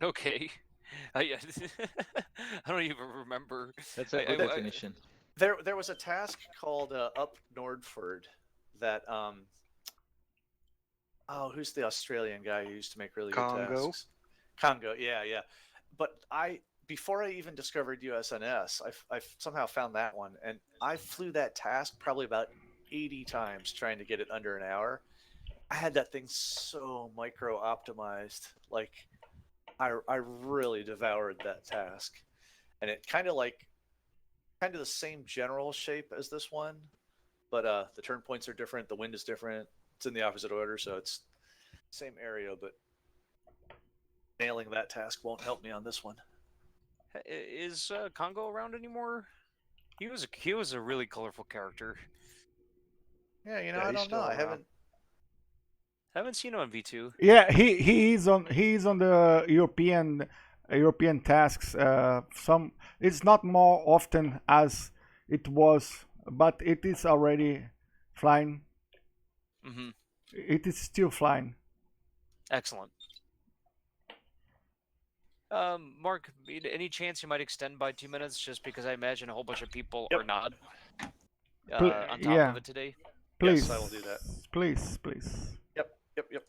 Okay. I, I don't even remember. That's a I, good I, I definition. There was a task called Up Nordford that oh, who's the Australian guy who used to make really good Congo. tasks? Congo, yeah, yeah. But before I even discovered USNS, I somehow found that one, and I flew that task probably about 80 times trying to get it under an hour. I had that thing so micro optimized. Like, I really devoured that task. And it kind of the same general shape as this one, but the turn points are different. The wind is different. It's in the opposite order, so it's same area, but nailing that task won't help me on this one. is Congo around anymore? He was a really colorful character. Yeah, Yeah, I he's don't know. still I around. Haven't seen him on V2. Yeah, he is on the European tasks. Some it's not more often as it was, but it is already flying. Mm-hmm. It is still flying. Excellent. Mark, any chance you might extend by 2 minutes? Just because I imagine a whole bunch of people Yep. are not on top Yeah, of it today. please, Yes, I will do that. please. Yep, yep, yep.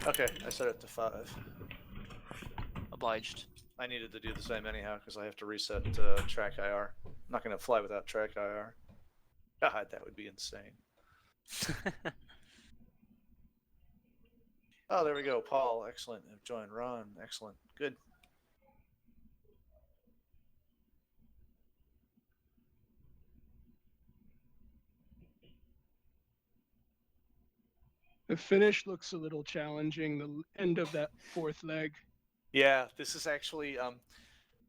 Okay, I set it to 5. Obliged. I needed to do the same anyhow because I have to reset track IR. I'm not going to fly without track IR. God, that would be insane. Oh, there we go. Paul, excellent. Join Ron, excellent. Good. The finish looks a little challenging. The end of that fourth leg. Yeah, this is actually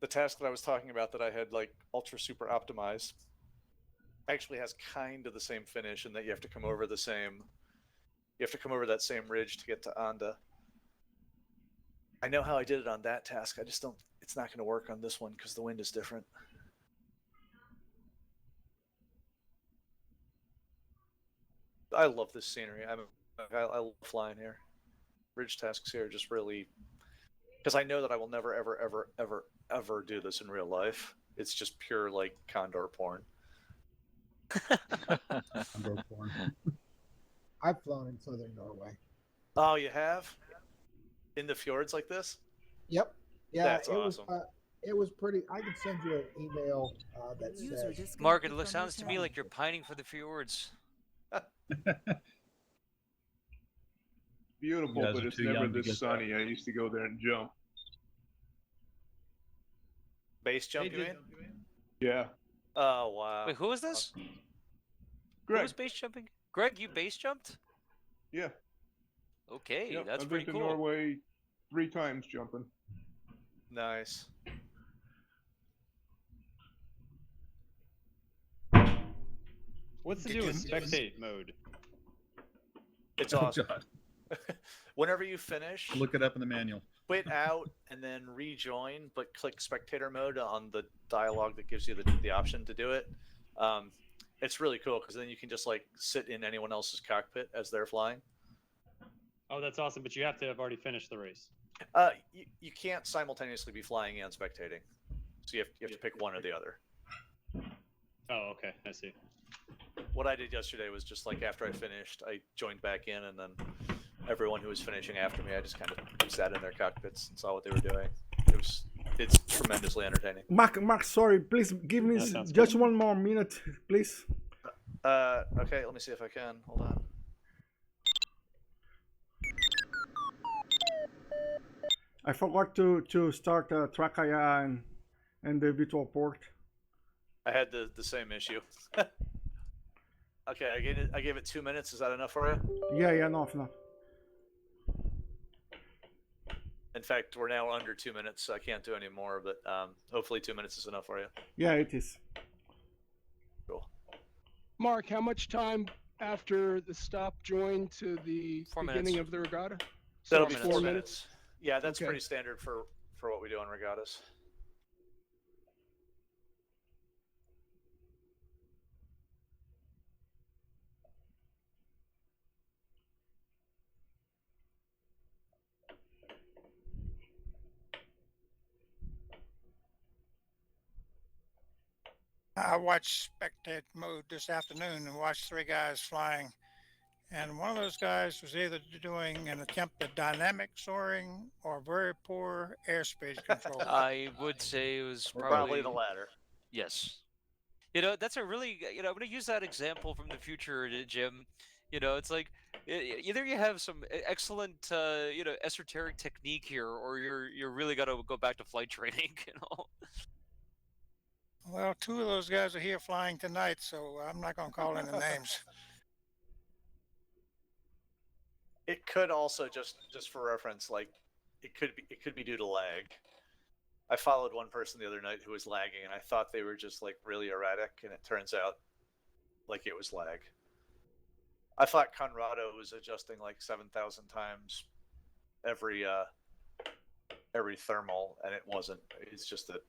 the task that I was talking about that I had like ultra super optimized. Actually has kind of the same finish in that you have to come over that same ridge to get to Anda. I know how I did it on that task. I just don't. It's not going to work on this one because the wind is different. I love this scenery. I love flying here. Ridge tasks here are just really because I know that I will never ever ever ever ever do this in real life. It's just pure like condor porn. Condor porn. I've flown in southern Norway. Oh, you have? In the fjords like this? Yep. Yeah, That's it awesome. it was pretty. I can send you an email that says. Mark, it sounds to me like you're pining for the fjords. Beautiful, You guys but are it's too never young to this get sunny. I used to go there and jump. Base jump, you mean? Yeah. Oh, wow. Wait, who is this? Who Greg. was base jumping? Greg, you base jumped? Yeah. Okay, Yep. that's I've pretty been to cool. Norway 3 times jumping. Nice. What's to do with spectate mode? It's Oh, awesome. God. Whenever you finish, Look it up in the manual. quit out and then rejoin, but click spectator mode on the dialogue that gives you the option to do it. It's really cool because then you can just like sit in anyone else's cockpit as they're flying. Oh, that's awesome, but you have to have already finished the race. You can't simultaneously be flying and spectating, so you have to pick one or the other. Oh, okay, I see. What I did yesterday was just like after I finished, I joined back in, and then everyone who was finishing after me, I just kind of sat in their cockpits and saw what they were doing. It's tremendously entertaining. Mark, sorry, please give me That sounds just cool. 1 more minute, please. Okay, let me see if I can. Hold on. I forgot to start Trakaya and the virtual port. I had the same issue. Okay, I gave it 2 minutes. Is that enough for you? Yeah, enough. In fact, we're now under 2 minutes, so I can't do any more. But hopefully, 2 minutes is enough for you. Yeah, it is. Cool. Mark, how much time after the stop join to the 4 beginning minutes. of the regatta? That'll So be 4 4 minutes. Yeah, that's Okay. pretty standard for for what we do on regattas. I watched spectate mode this afternoon and watched 3 guys flying. And one of those guys was either doing an attempt at dynamic soaring or very poor airspeed control. I would say it was Probably the latter. Yes. You know, that's a really, I'm going to use that example from the future, Jim. It's like either you have some excellent, esoteric technique here, or you're really got to go back to flight training, Well, 2 of those guys are here flying tonight, so I'm not going to call any names. It could also just for reference, like it could be due to lag. I followed one person the other night who was lagging, and I thought they were just like really erratic, and it turns out like it was lag. I thought Conrado was adjusting like 7,000 times every thermal, and it wasn't. It's just that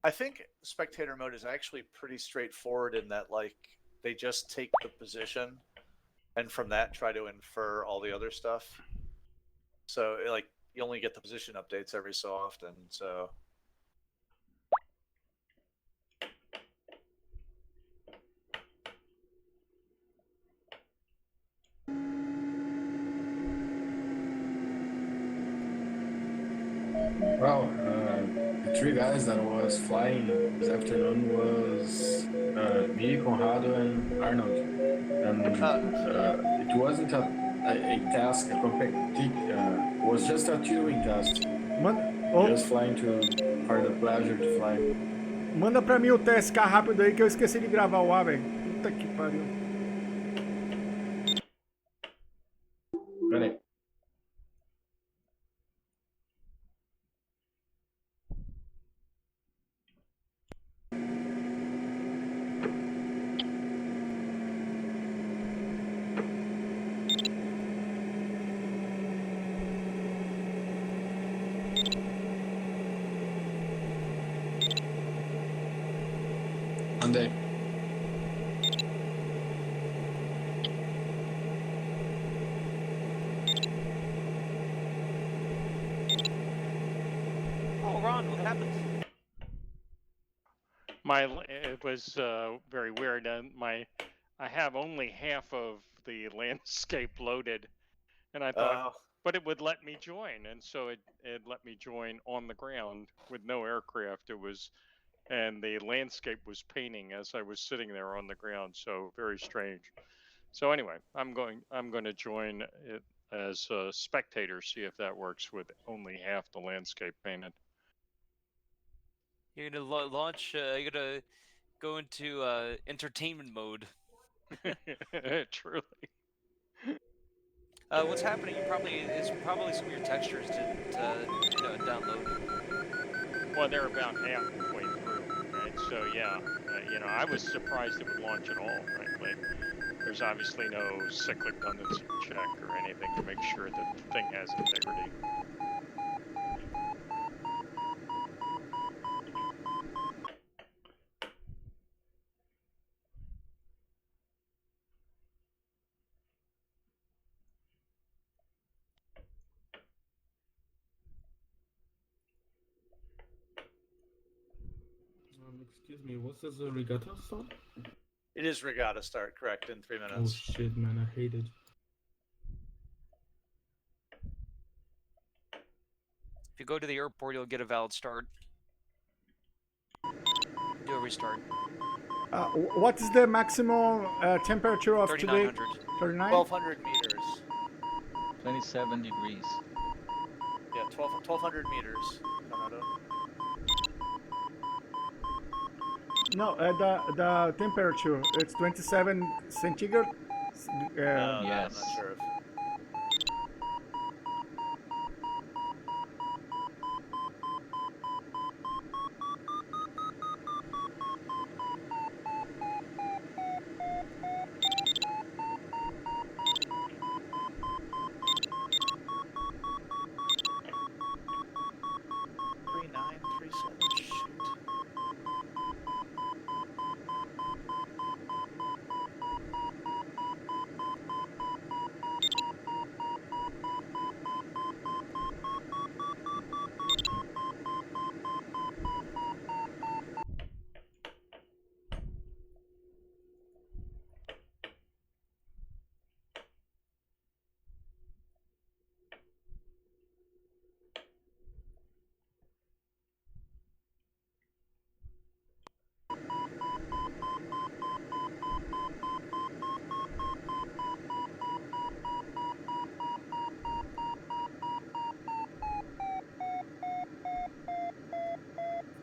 I think spectator mode is actually pretty straightforward in that like they just take the position and from that try to infer all the other stuff. So like you only get the position updates every so often. So Well, the 3 guys that was flying this afternoon was me, Conrado, and Arnold. And it wasn't a task, a it was just a tuning task. Just flying for the pleasure to fly. Manda pra mim o TSK rápido aí que eu esqueci de gravar o ar, velho. Puta que pariu. Peraí. Monday. Oh, Ron, what happened? It was very weird. I have only half of the landscape loaded, and I thought, but it would let me join, and so it let me join on the ground with no aircraft. And the landscape was painting as I was sitting there on the ground, so very strange. So anyway, I'm going to join it as a spectator, see if that works with only half the landscape painted. You're gonna launch. You're gonna go into entertainment mode. Truly. What's happening? Is probably some of your textures didn't download. Well, they're about halfway through, right? So yeah, I was surprised it would launch at all, frankly. There's obviously no cyclic redundancy check or anything to make sure that the thing has integrity. Excuse me, what does the regatta start? it is regatta start, correct, in 3 Oh minutes. shit, man, I hate it. If you go to the airport, you'll get a valid start. Do a restart. What is the maximum temperature of today? 3,900. 39? 1,200 meters. 27 degrees. Yeah, 1,200 meters. Conrado. No, the temperature, it's 27 centigrade. No, Yes. I'm not sure if.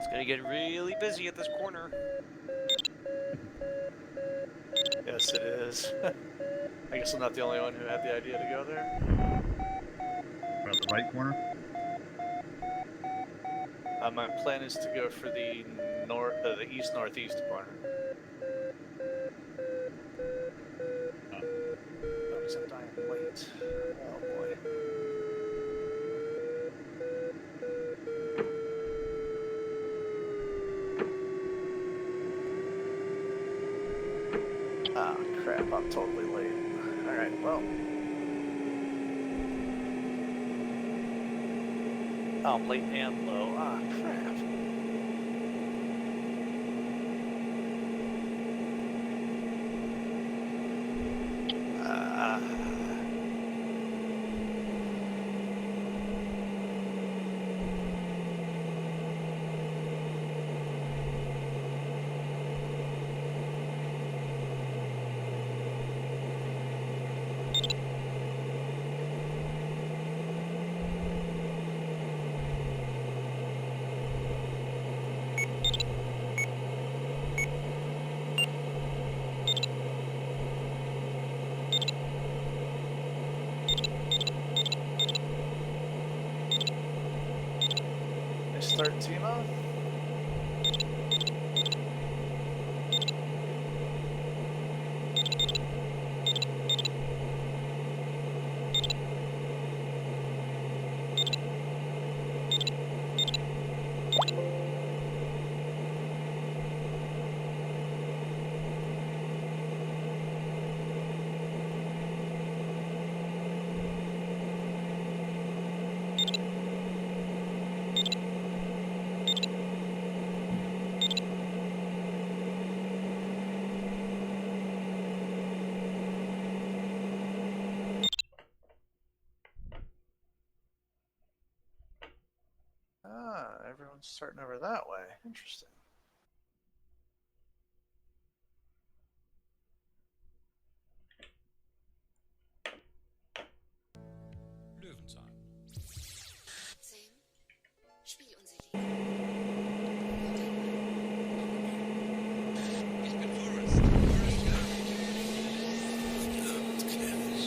It's gonna get really busy at this corner. Yes, it is. I guess I'm not the only one who had the idea to go there. About the right corner? My plan is to go for the east-northeast corner. Oh, except I am late. Oh boy. Ah, crap, I'm totally late. Alright, well. Oh, I'm late and low. Ah, crap. Nice start, Timo. Ah, everyone's starting over that way. Interesting. Löwenzahn. Sam, spiel unsere Lieder. Ich bin Forrest. Forrest Gump. Clemens.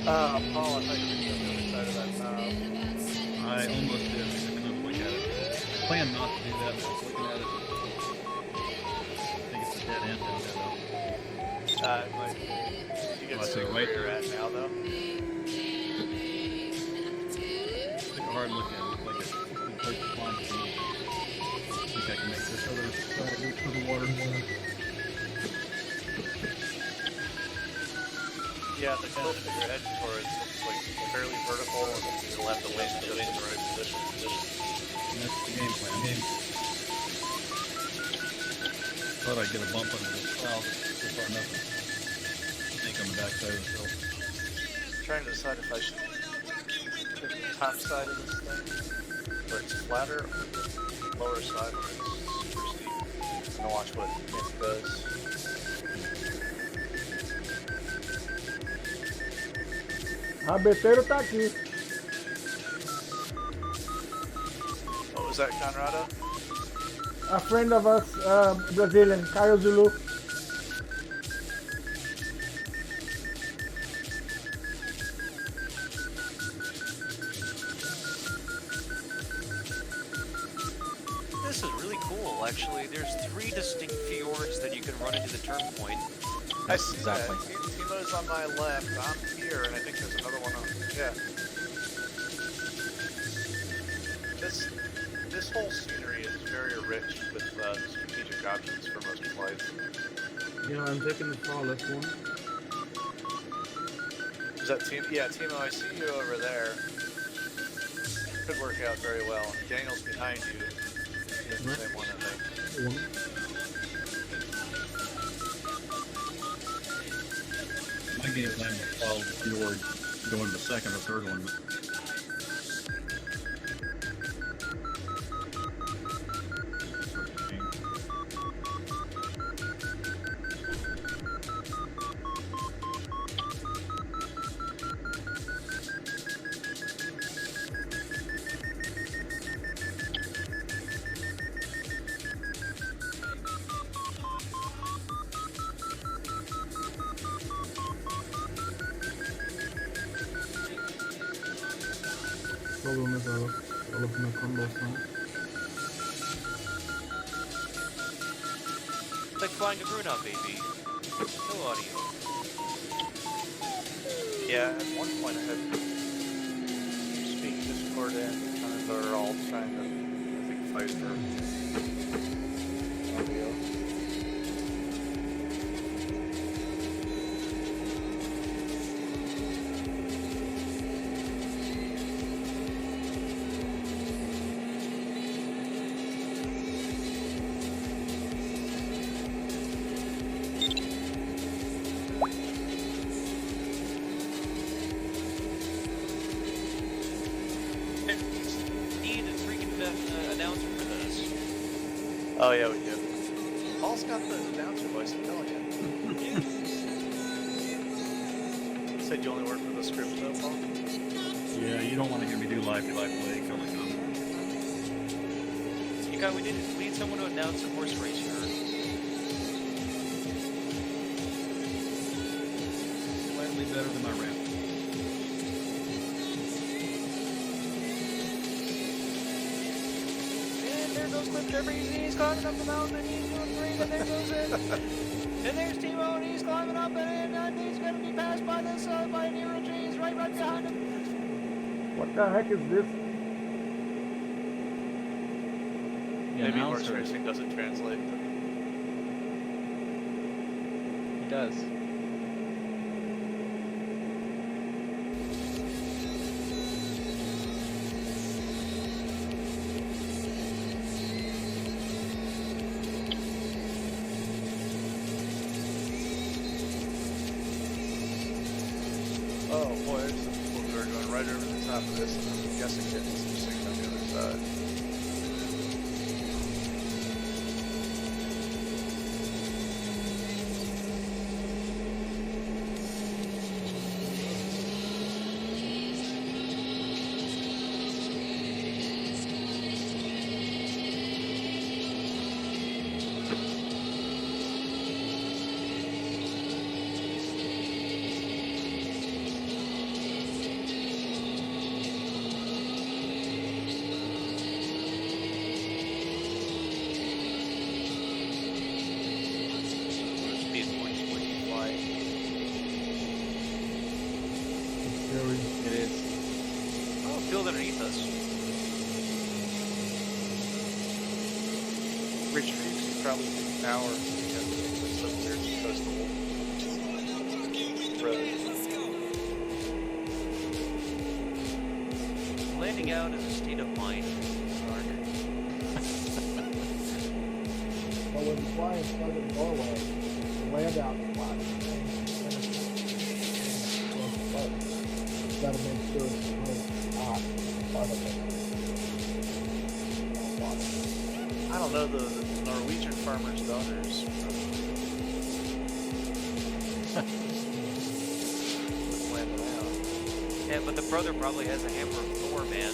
Paul, I thought you were on the other side of that map. I almost did. I took another look at it. I planned not to do that, but I was looking at it. I think it's a dead end down there, though. It might be. You Oh, can I see see, where right you're there. at now, though. Took a hard look at it. Looked like a good place to climb to be. I think I can make this other side reach for the water more. Yeah, the cliff that you're heading towards looks like fairly vertical, and you'll have the wind just in the right position. And that's the game plan. Thought I'd get a bump under this cloud, so far nothing. I think on the backside of the hill. I'm trying to decide if I should hit the top side of this thing, where it's flatter, or the lower side where it's super steep. I'm gonna watch what it does. Rabeteiro tá aqui. What was that, Conrado? A friend of us, Brazilian, Caio Zulu. This is really cool, actually. There's 3 distinct fjords that you can run into the turn point. I see exactly. That. Timo's on my left, I'm here, and I think there's another one on. Yeah. This whole scenery is very rich with strategic options for most flights. Yeah, I'm taking the far left one. Is that Timo? Yeah, Timo, I see you over there. Could work out very well. Daniel's behind you. He's the same one, I think. My game plan was follow the fjord, go into the second or third one. Problem is all of my combos now. It's like flying a Bruno, baby. No audio. Yeah, at one point I had speak Discord and they're all trying to, I think, fight for audio. Need a freaking announcer for this. Oh yeah, we do. Paul's got the announcer voice, I'm telling you. You said you only work with the script though, Paul? Yeah, you don't want to hear me do live play, color comment. We need someone to announce a horse race here. Slightly better than my ramp. And there goes Cliff Jeffries, he's climbing up the mountain, and he's doing great, and there goes it. And there's Timo, and he's climbing up, and he's going to be passed by this, by Nero G. He's right behind him. What the heck is this? Maybe horse racing doesn't translate. He does. Oh boy, there's some people who are going right over the top of this, and I'm guessing getting some sync on the other side. scary. It is. Oh, field underneath us. Retrieves probably an hour because it's some weird coastal road. Landing out is a state of mind. Well, when you fly in southern Norway, the land out flat. You gotta make sure it's really hot. I don't know, the Norwegian farmers' daughters. Landing out. Yeah, but the brother probably has a hammer of Thor, man.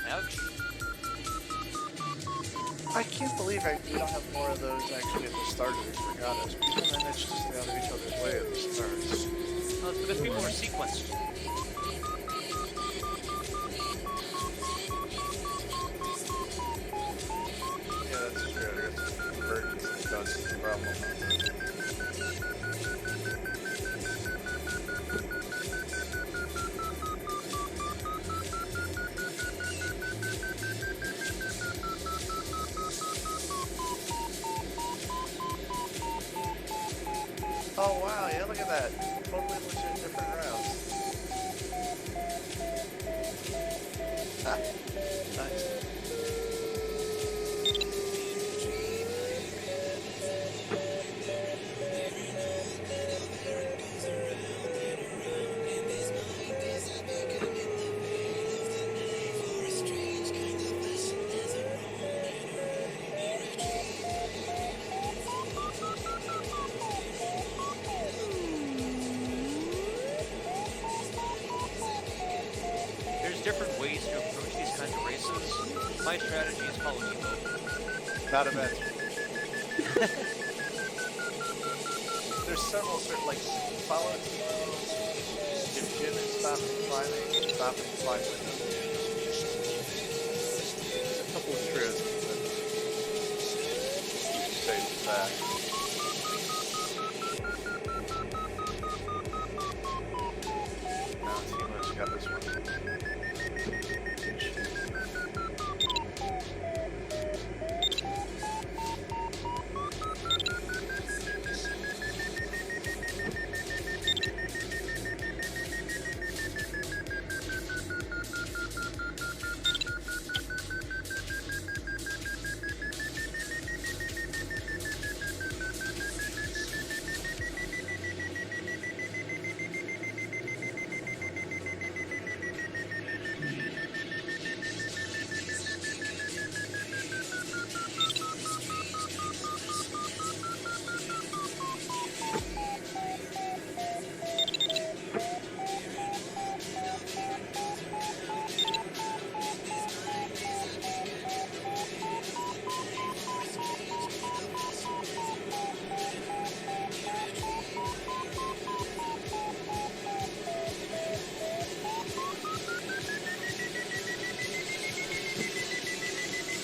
Ouch. I can't believe we don't have more of those actually at the start of these regattas. People manage to stay out of each other's way at the start. Well, it's because people are sequenced. Yeah, that's true. There's convergence that causes the problem. Oh wow, yeah, look at that. Totally legit different routes. Ah, nice. There's different ways to approach these kinds of races. My strategy is follow Timo. Not a bad. There's several certain, like, follow Timo, if Jim is stopping climbing, stop and climb with him. There's a couple of trips, but keep safe with that. Now Timo's got this one.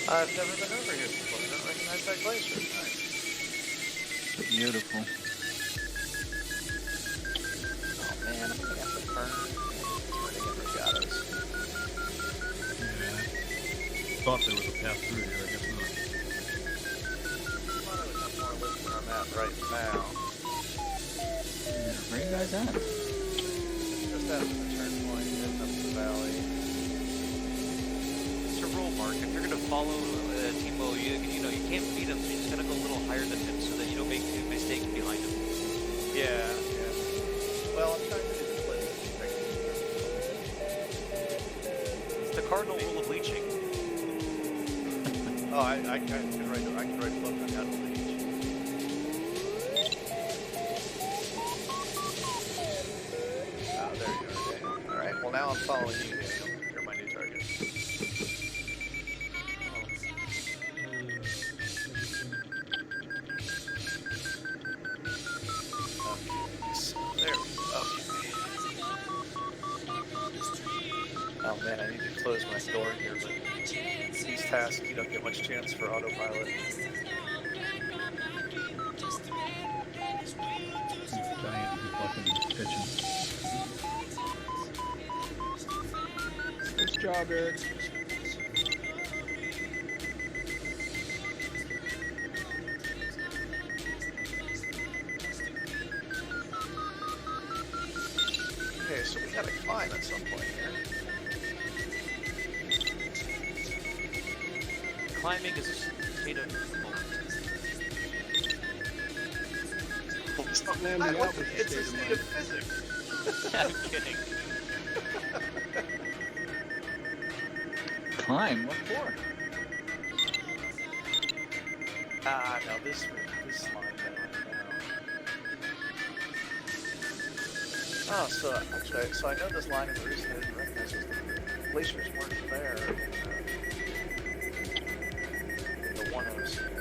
I've never been over here before. I don't recognize that glacier. Nice. Beautiful. Oh man, I'm gonna have to burn turning in regattas. Yeah. Thought there was a path through here, I guess not. I thought I would have more listed on that right now. Yeah, where are you guys at? Just after the turn point, heading up the valley. It's a rule, Mark. If you're going to follow Timo, you know, you can't be I can write a book on how to lead. Oh, there you are, Daniel. All right. Well, now I'm following you, Daniel. You're my new target. Okay. So there we go. Okay. Oh man, I need to close my door here, but these tasks you don't get much chance for autopilot. Giant fucking pitching. Nice job, Eric. Okay, so we gotta climb at some point here. Climbing is a state of Landing out with It's a state of physics. I'm kidding. Climb? What for? Ah, no, this slide down now. Oh, so actually, so I know this line, and the reason I didn't recognize was the glaciers weren't there in the 107.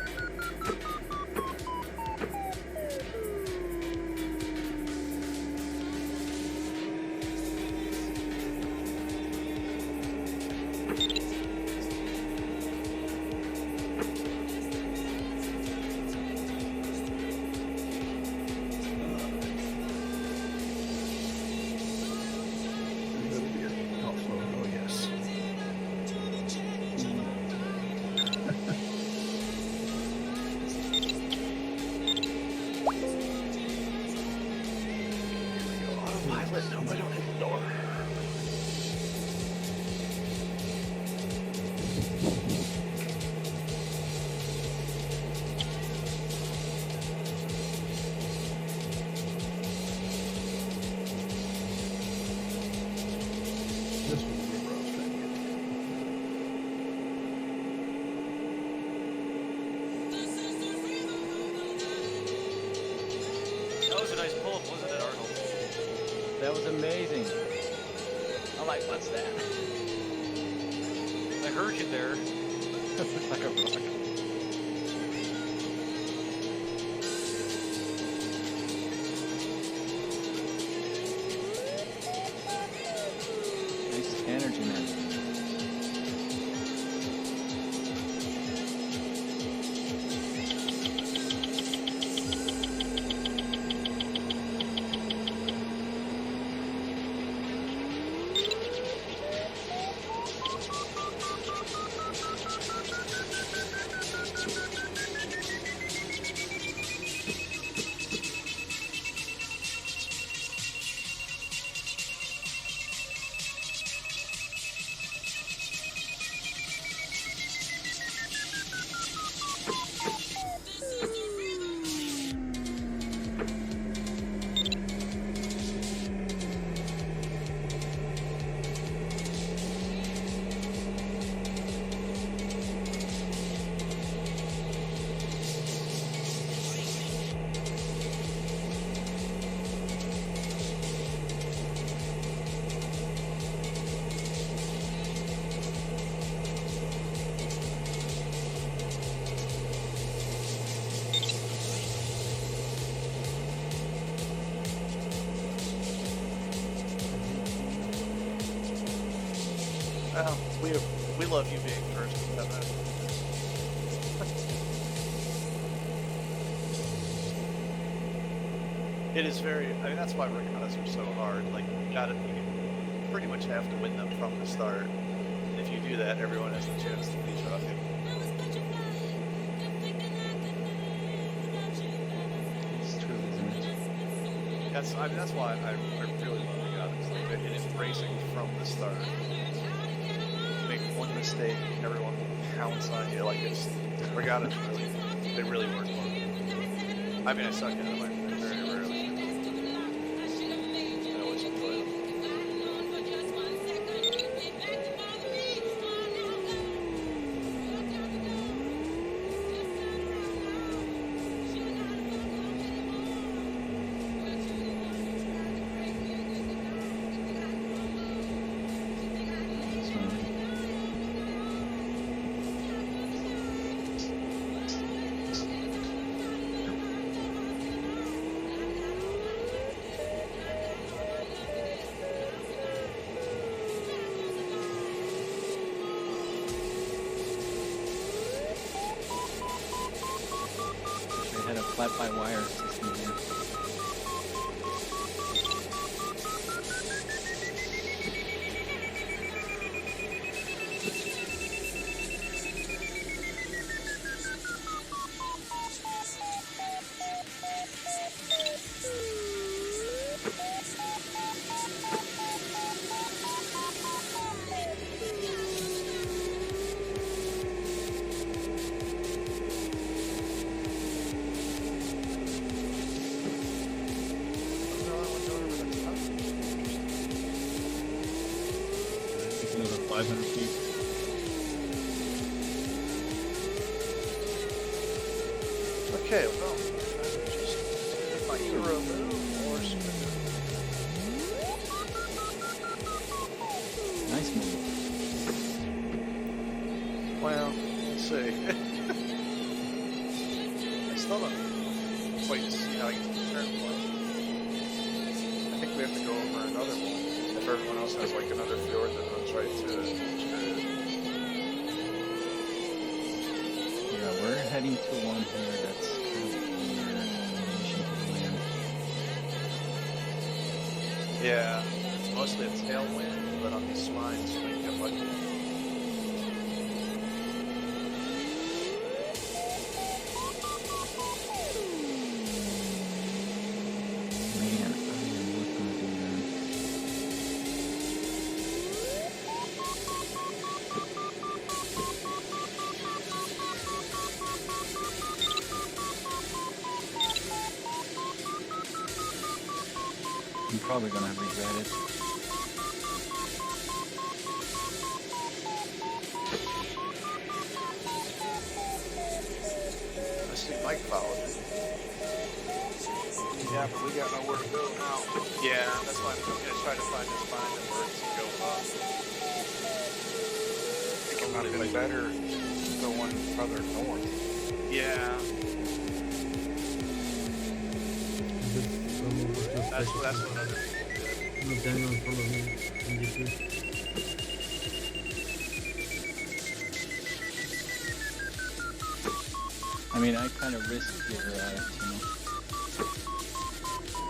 Oh yes. Autopilot, no, I don't hit the door. This was the road I was trying to get to. That was a nice pull-up, wasn't it, Arnold? That was amazing. I'm like, what's that? I heard you there. Looks like a rock. Nice energy, man. Well, we love you being first. It is very. I mean, that's why regattas are so hard. Like, you pretty much have to win them from the start. And if you do that, everyone has the chance to beat off you. It's true, isn't it? That's why I really love regattas. Like, it is racing from the start. You make one mistake, everyone will pounce on you. Like, regattas they really work well. I mean, I suck at them. I very rarely. I always enjoy them. had a flat-by-wire system here. Another 500 feet. Okay, well, just hit my Euro move or spin. Nice move. Well, let's see. I still don't quite see how you can turn one. I think we have to go over another one. If everyone else has like another fjord that runs right to it. Yeah, we're heading to one here that's kind of near relation to the land. Yeah, it's mostly a tailwind, but on these spines you might get lucky. Man, I am not gonna do that. I'm probably gonna regret it. I see Mike followed it. Yeah, but we got nowhere to go now. Yeah, that's why I'm gonna try to find a spine that works and go up. I think it might have been better going further north. Yeah, that's what other people did. Daniel in front of me. NGP. I mean, I kind of risked your,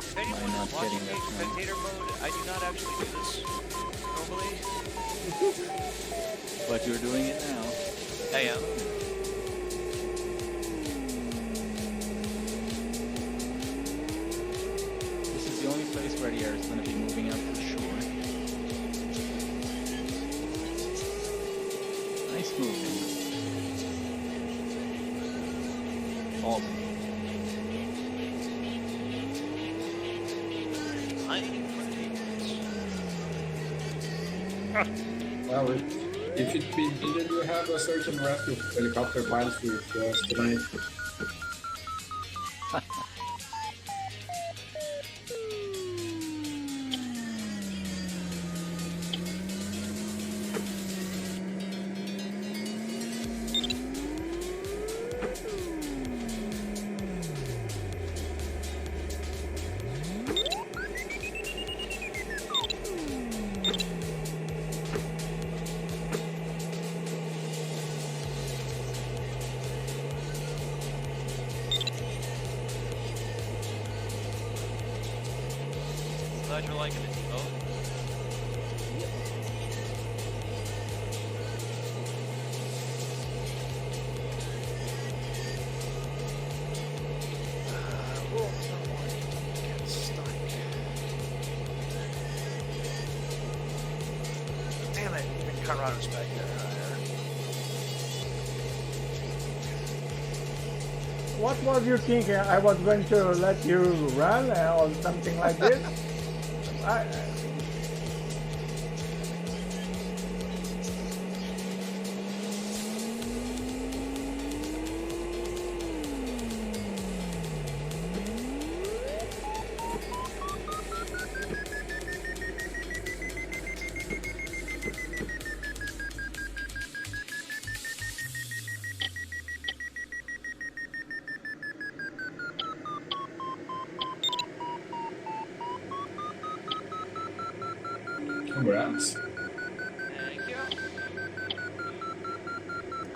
If anyone by not is watching getting me that in turn. spectator mode, I do not actually do this normally. But you're doing it now. I am. This is the only place where the air is going to be moving up for sure. Nice moving. Awesome. Well, if it be needed, you have a search and rescue helicopter pilots with us tonight. Glad you're liking it, Bo. Damn it, even Colorado's back there. What was you thinking? I was going to let you run or something like this? Congrats. Thank you.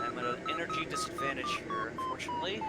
I'm at an energy disadvantage here, unfortunately.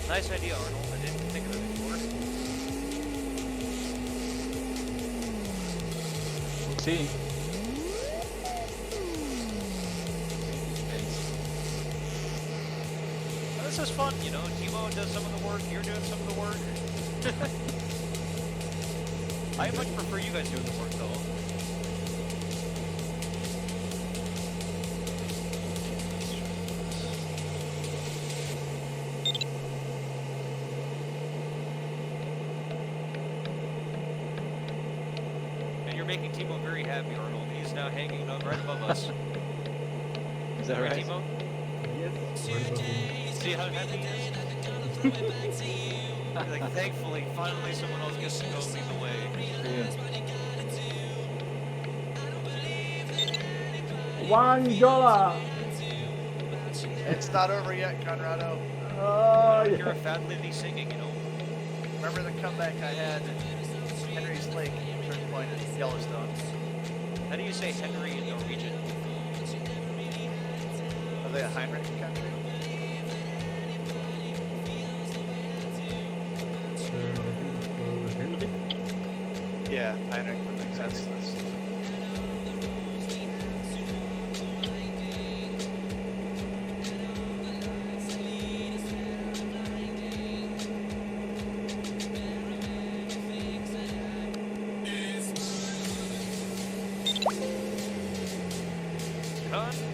Nice idea, Arnold. I didn't think of it before. We'll see. This is fun, you know. Timo does some of the work, you're doing some of the work. I much prefer you guys doing the work, though. And you're making Timo very happy, Arnold. He's now hanging out right above us. Is that right? Timo? Yes. See how happy he is? Like, thankfully, finally someone else gets to go lead the way. $1. It's not over yet, Conrado. Oh, You're a fat lady singing, you know. Remember the comeback I had at Henry's Lake, Turn Point at Yellowstone? How do you say Henry in Norwegian? Are they a Heinrich country? Henry? Yeah, Heinrich would make sense. That's...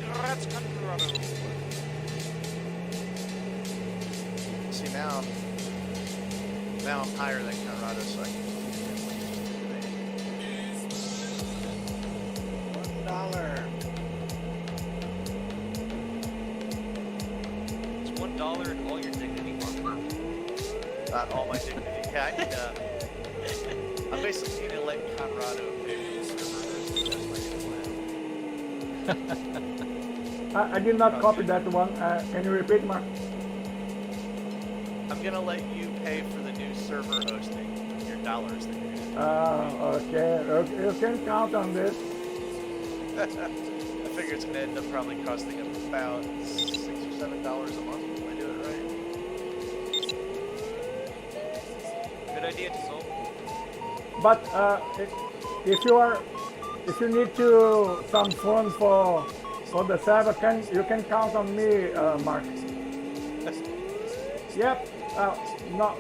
Congrats, Conrado. See, now I'm higher than Conrado, so I can... $1. It's $1 and all your dignity, Mark. Not all my dignity. Yeah, I need I'm basically going to let Conrado pay for the server. That's my plan. I did not copy that one. Can you repeat, Mark? I'm going to let you pay for the new server hosting, your dollars that you're going to Okay. You can count on this. I figure it's going to end up probably costing about $6 or $7 a month if I do it right. Good idea, Timo. But if you need some funds for the server, you can count on me, Mark. Yep. Not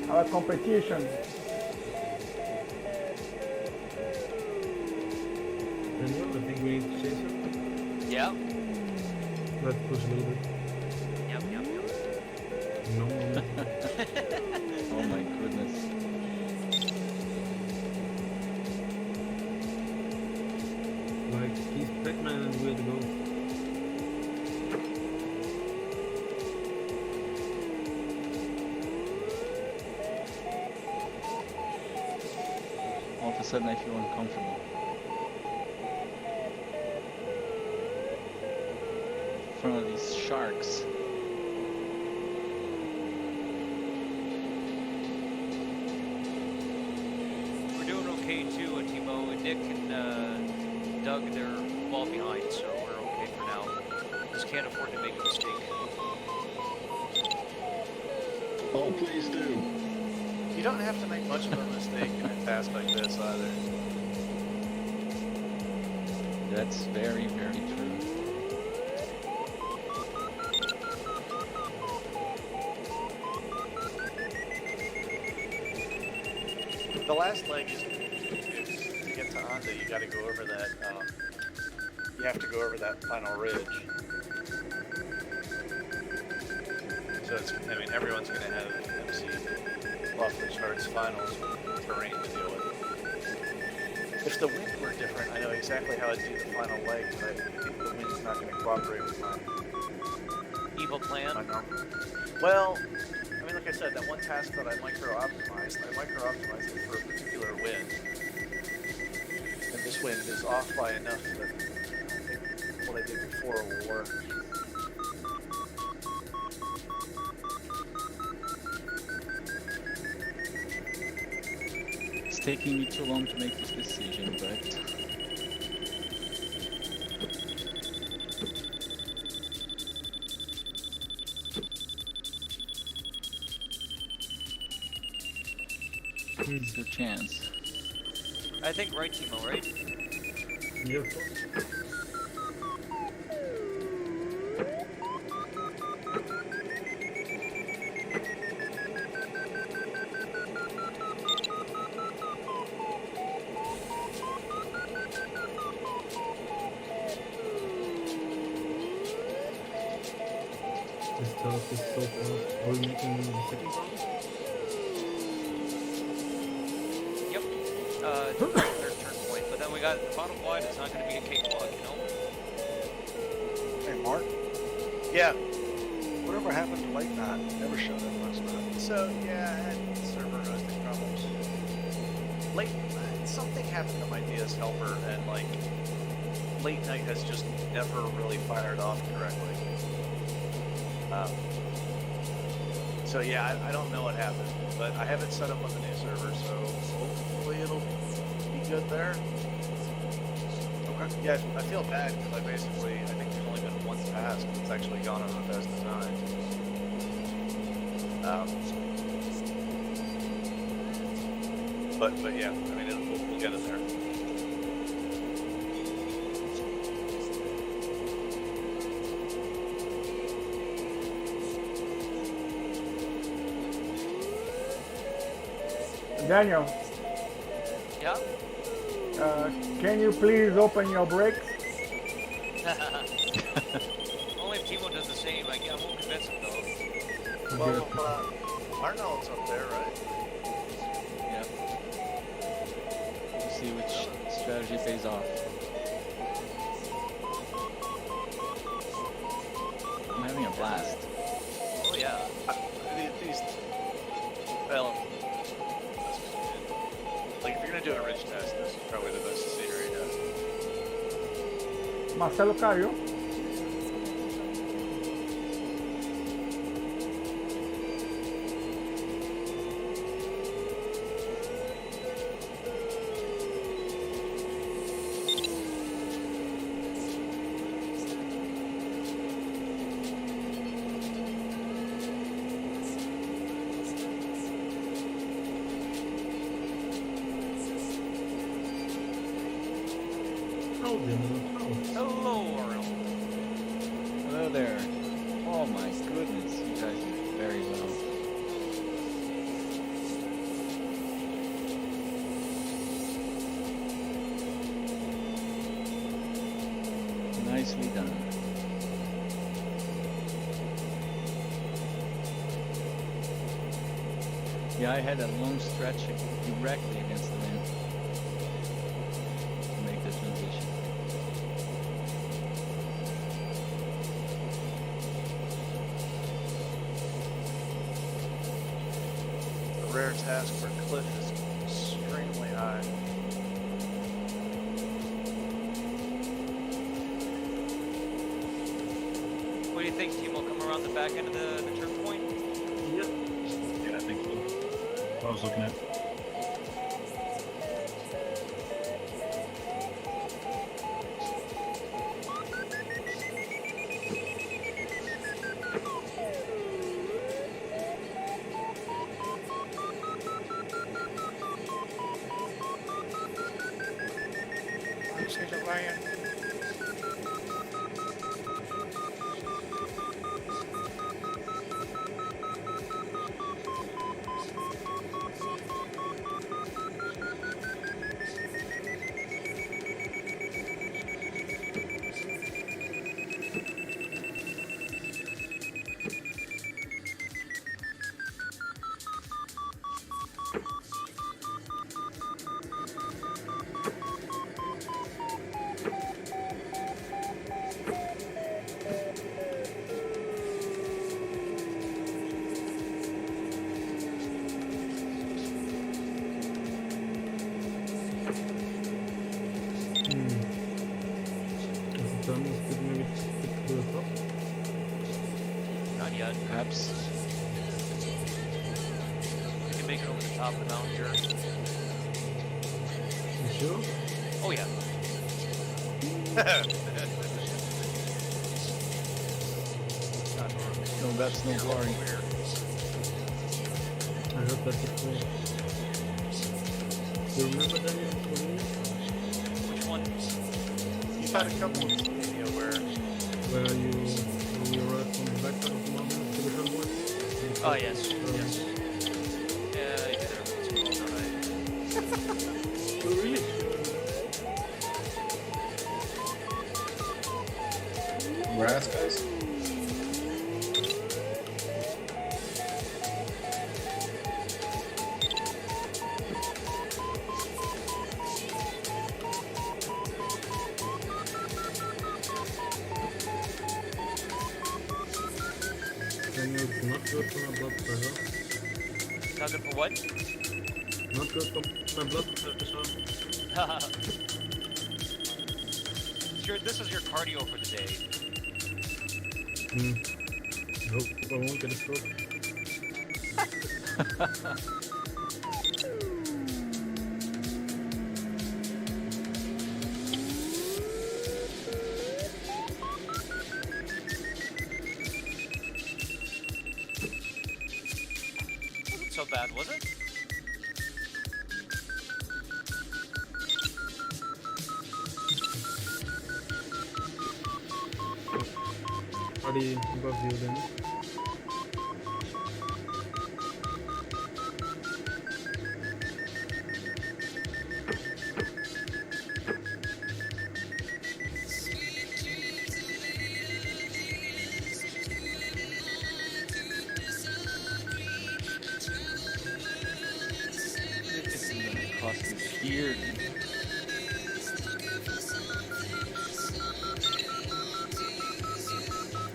our competition. Daniel, I think we need to say something. Yeah. Let's push a little bit. Yep. No. Oh my goodness. Like, he's Pac-Man and we're the ghost. All of a sudden I feel uncomfortable. In front of these sharks. We're doing okay too, Timo. And Nick and Doug, they're well behind, so we're okay for now. Just can't afford to make a mistake. Oh, please do. You don't have to make much of a mistake in a task like this either. That's very, very true. The last leg is to get to Anda, you got to go over that. You have to go over that final ridge. So it's, I mean, everyone's going to have MC off the charts finals terrain to deal with. If the wind were different, I know exactly how I'd do the final leg, but I think the wind's not going to cooperate with my Evil plan. Well, I mean, like I said, that one task that I micro-optimized it for a particular wind. And this wind is off by enough that I don't think what I did before will work. It's taking me too long to make this decision, but it's your chance. I think right, Timo, right? Yep. This task is so fast. Are we making the second task? Yep. Third turn point. But then we got the bottom line. It's not going to be a cakewalk, you know. Hey, Mark. Yeah. Whatever happened to late night? Never showed up last night. So, yeah, I had server hosting problems. Something happened to my DS helper, and, like, late night has just never really fired off correctly. So yeah, I don't know what happened, but I have it set up on the new server, so hopefully it'll be good there. Okay. Yeah, I feel bad because I think there's only been one task that's actually gone over the best design. But yeah, I mean, we'll get it there. Daniel, Yeah? can you please open your brakes? Only if Timo does the same. I won't convince him, though. Well, Arnold's up there, right? Yep. We'll see which strategy pays off. I'm having a blast. Oh, yeah. Well, like if you're gonna do a ridge test, this is probably the best scenery test. Marcelo caiu. Hello, Arnold. Hello there. Oh my goodness, you guys did very well. Nicely done. Yeah, I had a long stretch directly against the wind to make the transition. The rare task for Cliff is extremely high. What do you think, Timo? Come around the back end of the turn point? Yep. Yeah, I think so. I was looking at. I see the land. yet. Perhaps. We can make it over the top of the mountain here. You sure? Oh yeah. No, that's no glory. I heard that before. Do you remember Daniel? Which one? You've had a couple of Slovenia where Where you arrived from the backside of the mountain to the convoy? Oh yes, yes. Yeah, I do that every once in a while, don't I? Oh, really? Grass, guys. Daniel, it's not good for my blood pressure. Not good for what? Not good for my blood pressure. This is your cardio for the day. I hope I won't get a stroke. Wasn't so bad, was it? Party above you then. It's gonna cost me here.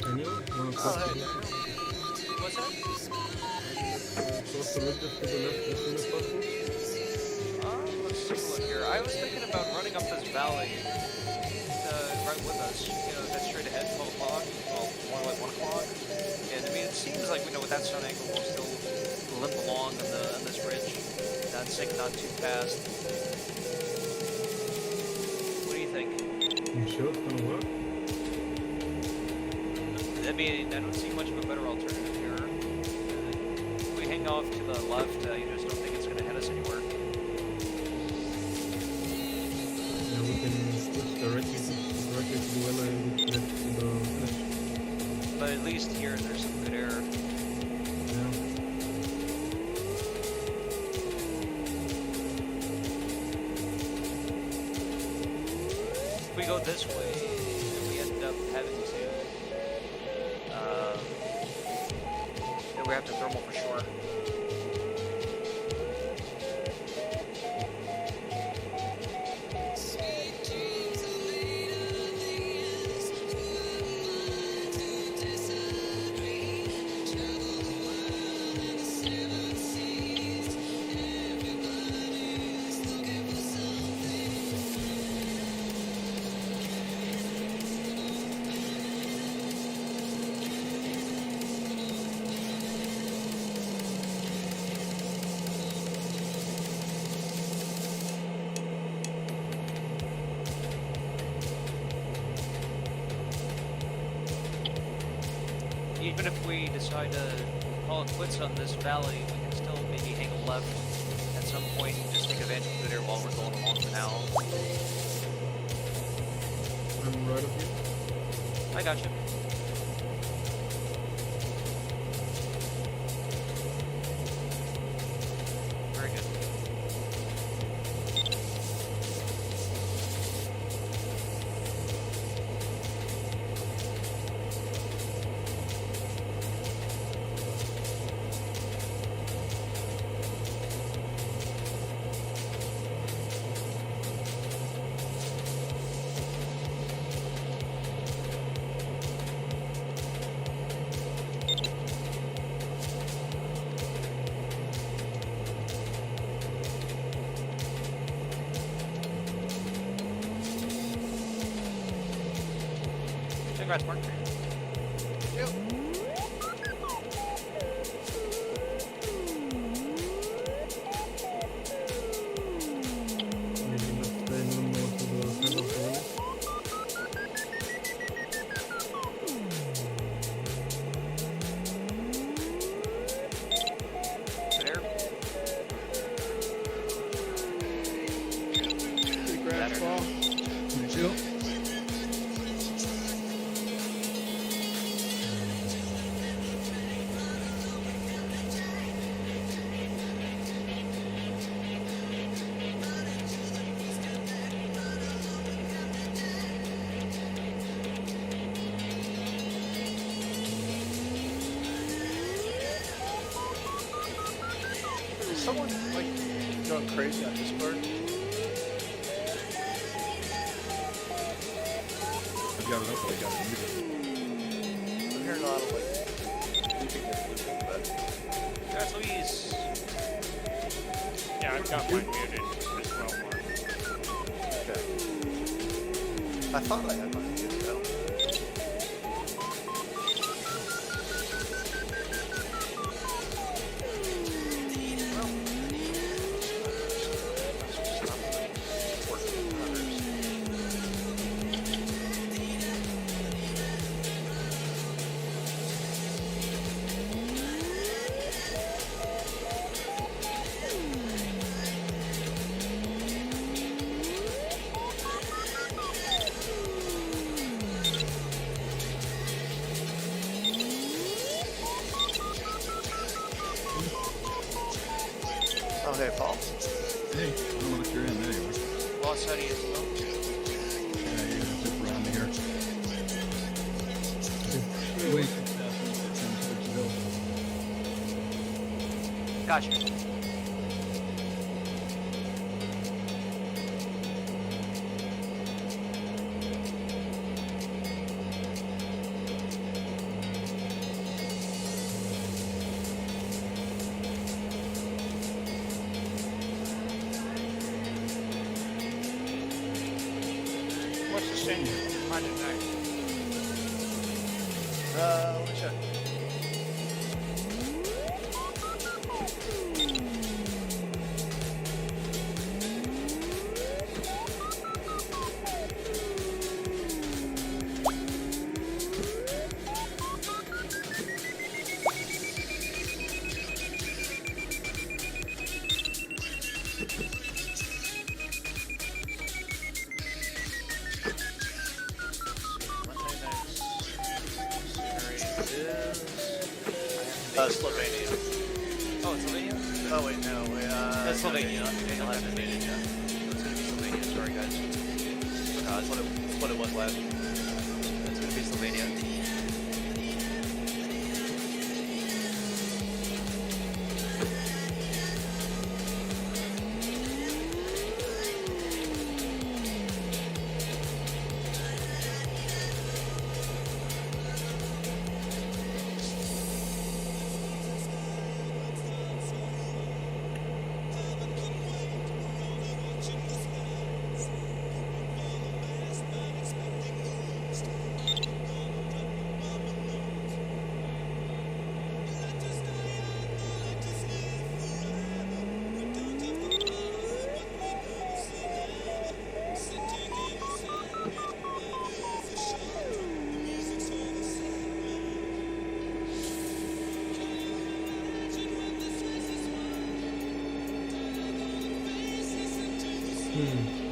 Daniel, wanna Oh, cross hey. the left? What's that? Cross the ridges to the left as soon as possible? Let's take a look here. I was thinking about running up this valley right with us. You know, that's straight ahead, 12 o'clock. Well, more like 1 o'clock. And I mean, it seems like, with that sun angle, we'll still limp along on this ridge. Not sinking, not too fast. What do you think? You sure it's gonna work? I mean, I don't see much of a better alternative here. If we hang off to the left, you just don't think it's going to head us anywhere. Yeah, we can switch directly to the weather and get to the finish. But at least here, there's some good air. Yeah. If we go this way, we end up having to... then we have to thermal for sure. Even if we decide to call it quits on this valley, we can still maybe hang a left at some point and just take advantage of the air while we're going along for now. I'm right of you. I got you. Very good. Congrats, Mark. going crazy on Discord? I've got it up, but I got it muted. I'm hearing a lot of like bleeping and blooping, but That's Louise. Yeah, I've got mine muted as well, Mark. okay. I thought I had mine muted though. Oh, hey, Paul. Hey, I don't know if you're in. There you are. Boss, how do you spell? Yeah, you're gonna zip around me here. Wait, Gotcha. What's the senior Monday night? Let me check. Slovenia. Oh, it's Slovenia? Oh wait, no, wait, That's no, Slovenia. Daniel hasn't made it yet. It's gonna be Slovenia. Sorry, guys. That's what it was last week. It's gonna be Slovenia.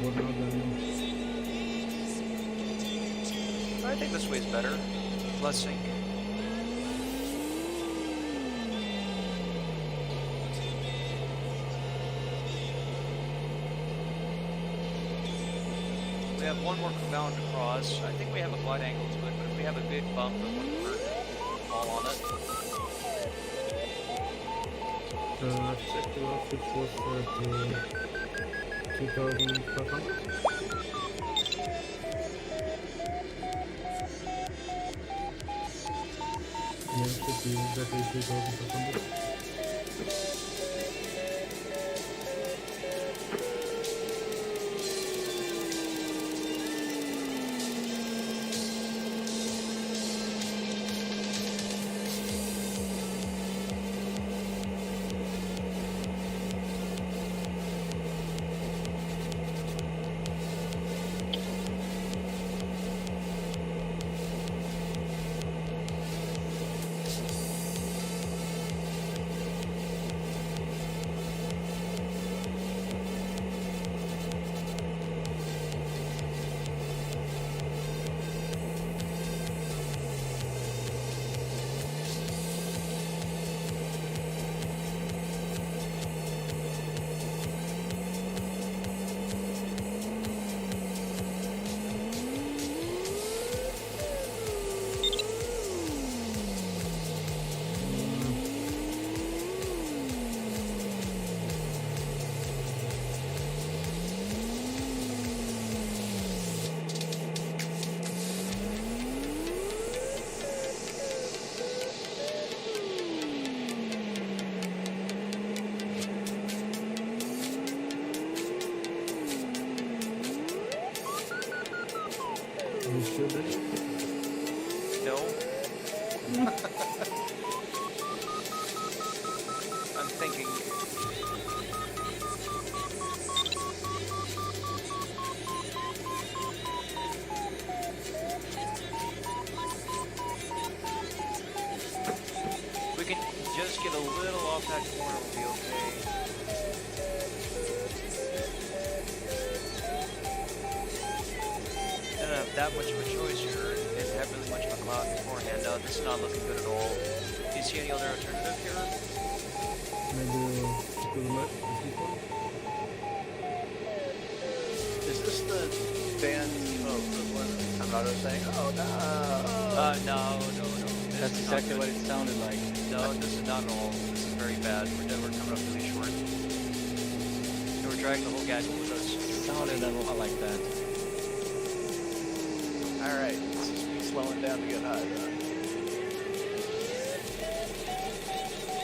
What now, Daniel? I think this way's better. Less sync. We have one more bound to cross. I think we have a glide angle to it, but if we have a big bump, it wouldn't hurt. Fall on it. I've checked the last, it was 2,500. Yeah, it should be exactly 2,500. You sure did it? No. I'm thinking. We can just get a little off that corner, we'll be okay. I don't have that much of a choice here. Didn't have really much of a cloud beforehand. No, this is not looking good at all. Do you see any other alternative here? Maybe to the left, this one? Is this the band? Oh, the one Conrado was saying, "Oh no." No. That's exactly what it sounded like. No, this is not at all. This is very bad. We're coming up really short. And we're dragging the whole gadget with us. It sounded a lot like that. All right, this is me slowing down to get high.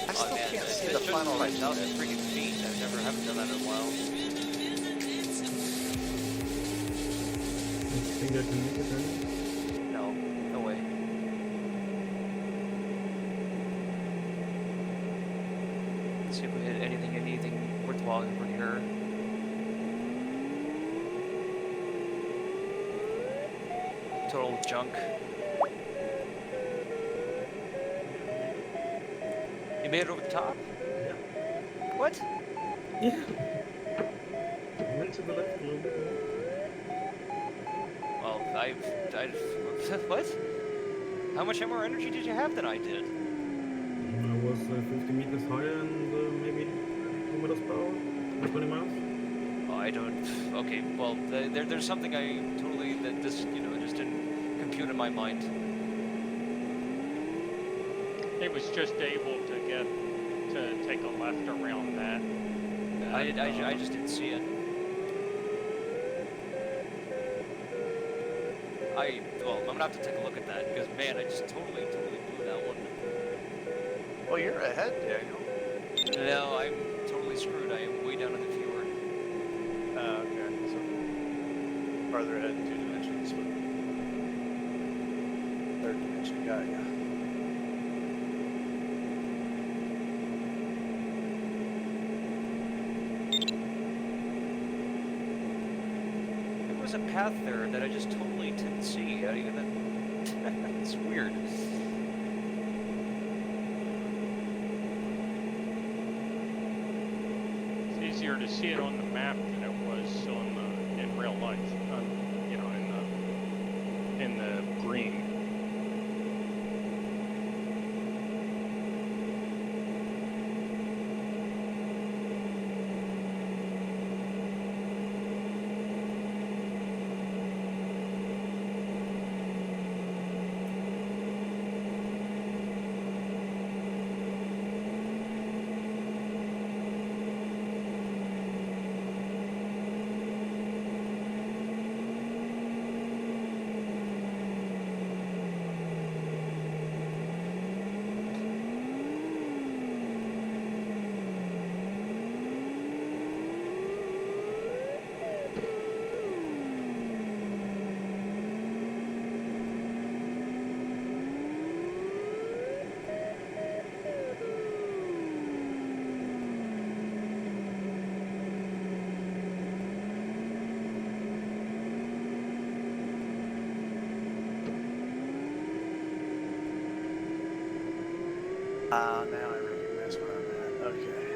I still can't see the final lights out. It's freaking feet. Haven't done that in a while. You think I can make it then? No way. Let's see if we hit anything worthwhile over here. Total junk. You made it over the top? Yeah. What? Yeah. Went to the left a little bit more. Well, what? How much more energy did you have than I did? I was 50 meters higher and maybe 2 miles per hour, 20 miles. Oh, I don't. Okay, well, there's something that just didn't compute in my mind. He was just able to take a left around that. I just didn't see it. I'm gonna have to take a look at that because man, I just totally blew that one. Well, you're ahead, Daniel. No, I'm totally screwed. I am way down in the fjord. Okay, so farther ahead in 2 dimensions, but third dimension got ya. There was a path there that I just totally didn't see. It's weird. It's easier to see it on the map than it was in real life. In the green. Now I recognize where I'm at. Okay.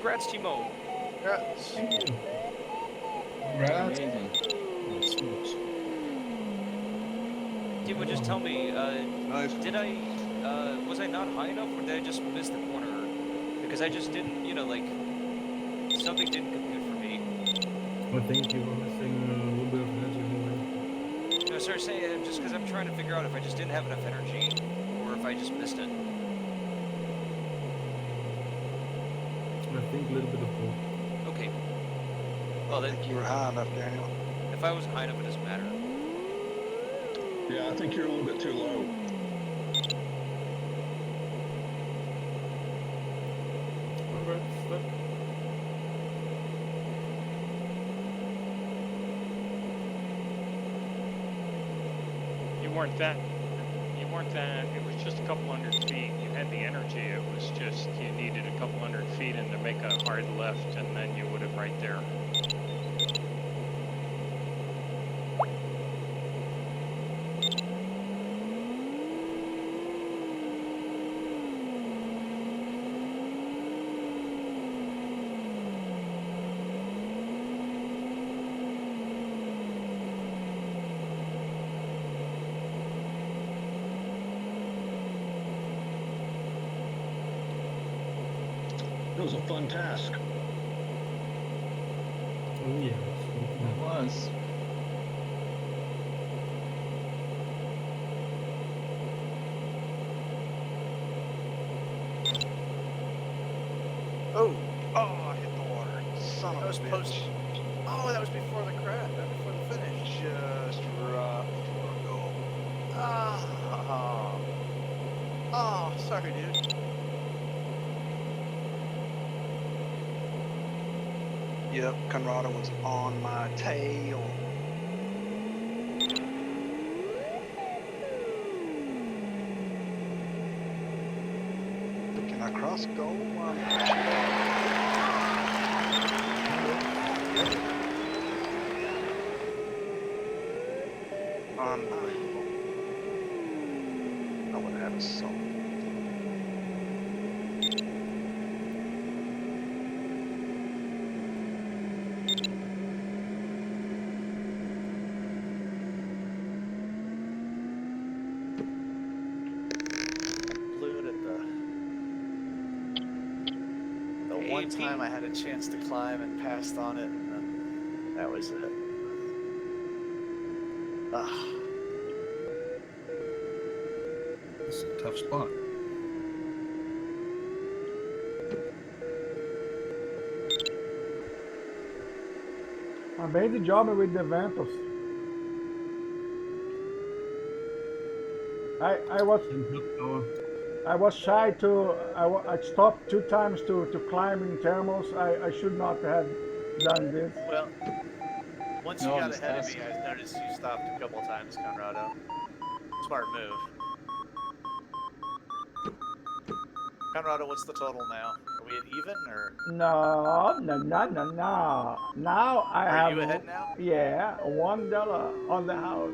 Congrats, Timo. Congrats. Congrats. Amazing. Timo, just tell me, Nice. did I, was I not high enough, or did I just miss the corner? Because I just didn't, you know, like, something didn't compute for me. I think you were missing a little bit of energy anyway. No, sorry, say, just because I'm trying to figure out if I just didn't have enough energy, or if I just missed it. I think a little bit of both. Okay. Well, I think you were high enough, Daniel. If I wasn't high enough, it doesn't matter. Yeah, I think you're a little bit too low. Alright, stuck. You weren't that. It was just a couple hundred feet. You had the energy. It was just you needed a couple hundred feet and to make a hard left, and then you would have right there. It was a fun task. Oh yeah. It was. Oh, Oh, I hit the water. Son that of was a bitch. post. Oh, that was before the crash. Before the finish. Just right before I go. Ah. Oh, sorry, dude. Yep, Conrado was on my tail. Can I cross goal? Unbelievable. I would have had a soul. Blew it at the one time I had a chance to climb and passed on it, and then that was it. Ah. This is a tough spot. Amazing job with the Ventus. I was shy to I stopped 2 times to climb in thermals. I should not have done this. Well, once you No, got this ahead of task. me, I noticed you stopped a couple times, Conrado. Smart move. Conrado, what's the total now? Are we at even, or? No. Now I Are have you ahead now? yeah, $1 on the house.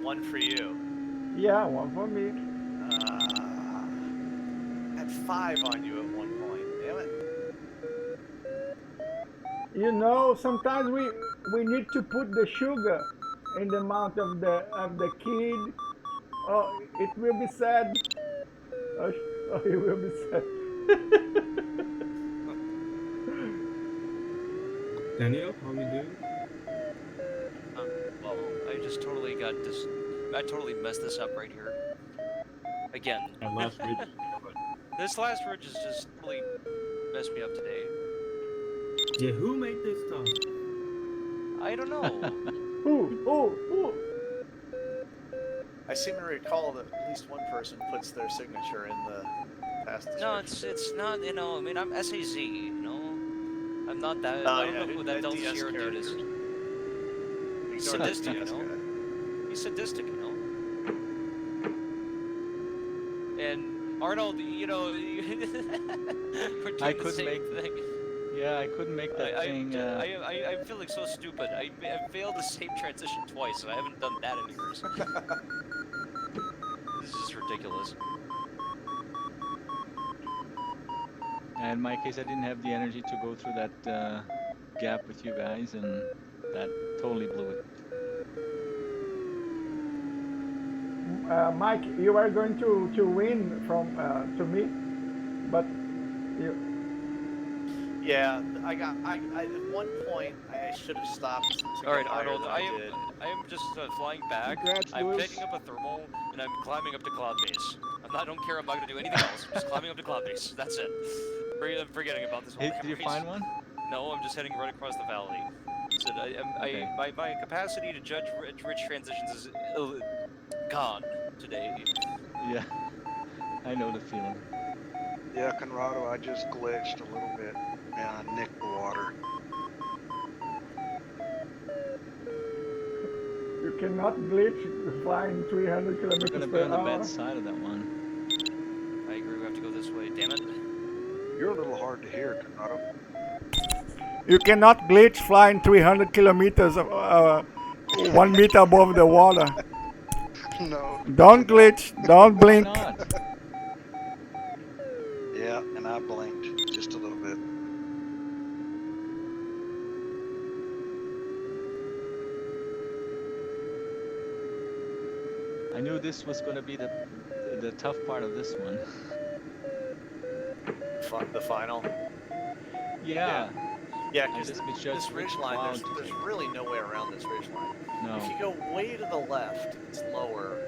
One for you. Yeah, one for me. I had 5 on you at one point. Damn it. You know, sometimes we need to put the sugar in the mouth of the kid. Oh, it will be sad. Oh, it will be sad. Daniel, how you doing? Well, I just totally got this. I totally messed this up right here. Again. That last ridge. This last ridge has just really messed me up today. Yeah, who made this stuff? I don't know. Who? I seem to recall that at least one person puts their signature in the task No, description. it's not. You know, I mean, I'm SAZ. You know, I'm not that. Oh, I don't yeah, know who that Del DS Sierra dude is. character. He's Ignore that sadistic, you DS know. guy. He's sadistic, you know. And Arnold, you know, we're doing I the couldn't same make thing. Yeah, I couldn't make that thing. I'm feeling so stupid. I failed the same transition twice, and I haven't done that in years. This is just ridiculous. Yeah, in my case, I didn't have the energy to go through that gap with you guys, and that totally blew it. Mike, you are going to win from to me, but you, Yeah, at one point I should have stopped to All get right, higher Arnold. than I I am did. I am just flying back. Congrats, I'm Lewis. picking up a thermal and I'm climbing up to cloud base. I don't care. I'm not gonna do anything else. I'm just climbing up to cloud base. That's it. I'm forgetting about this whole Hey, damn did you race. find one? No, I'm just heading right across the valley. So Okay. my capacity to judge ridge transitions is gone today. Yeah, I know the feeling. Yeah, Conrado, I just glitched a little bit and I nicked the water. you cannot glitch flying 300 We're kilometers gonna be per on the hour. bad side of that one. I agree. We have to go this way. Damn it. You're a little hard to hear, Conrado. You cannot glitch flying 300 kilometers 1 meter above the water. No. Don't glitch. Don't Why blink. not? Yeah, and I blinked just a little bit. I knew this was gonna be the tough part of this one. The final. Yeah. Yeah, I because just misjudged this which ridge line, cloud to there's take. really no way around this ridge line. No. If you go way to the left, it's lower.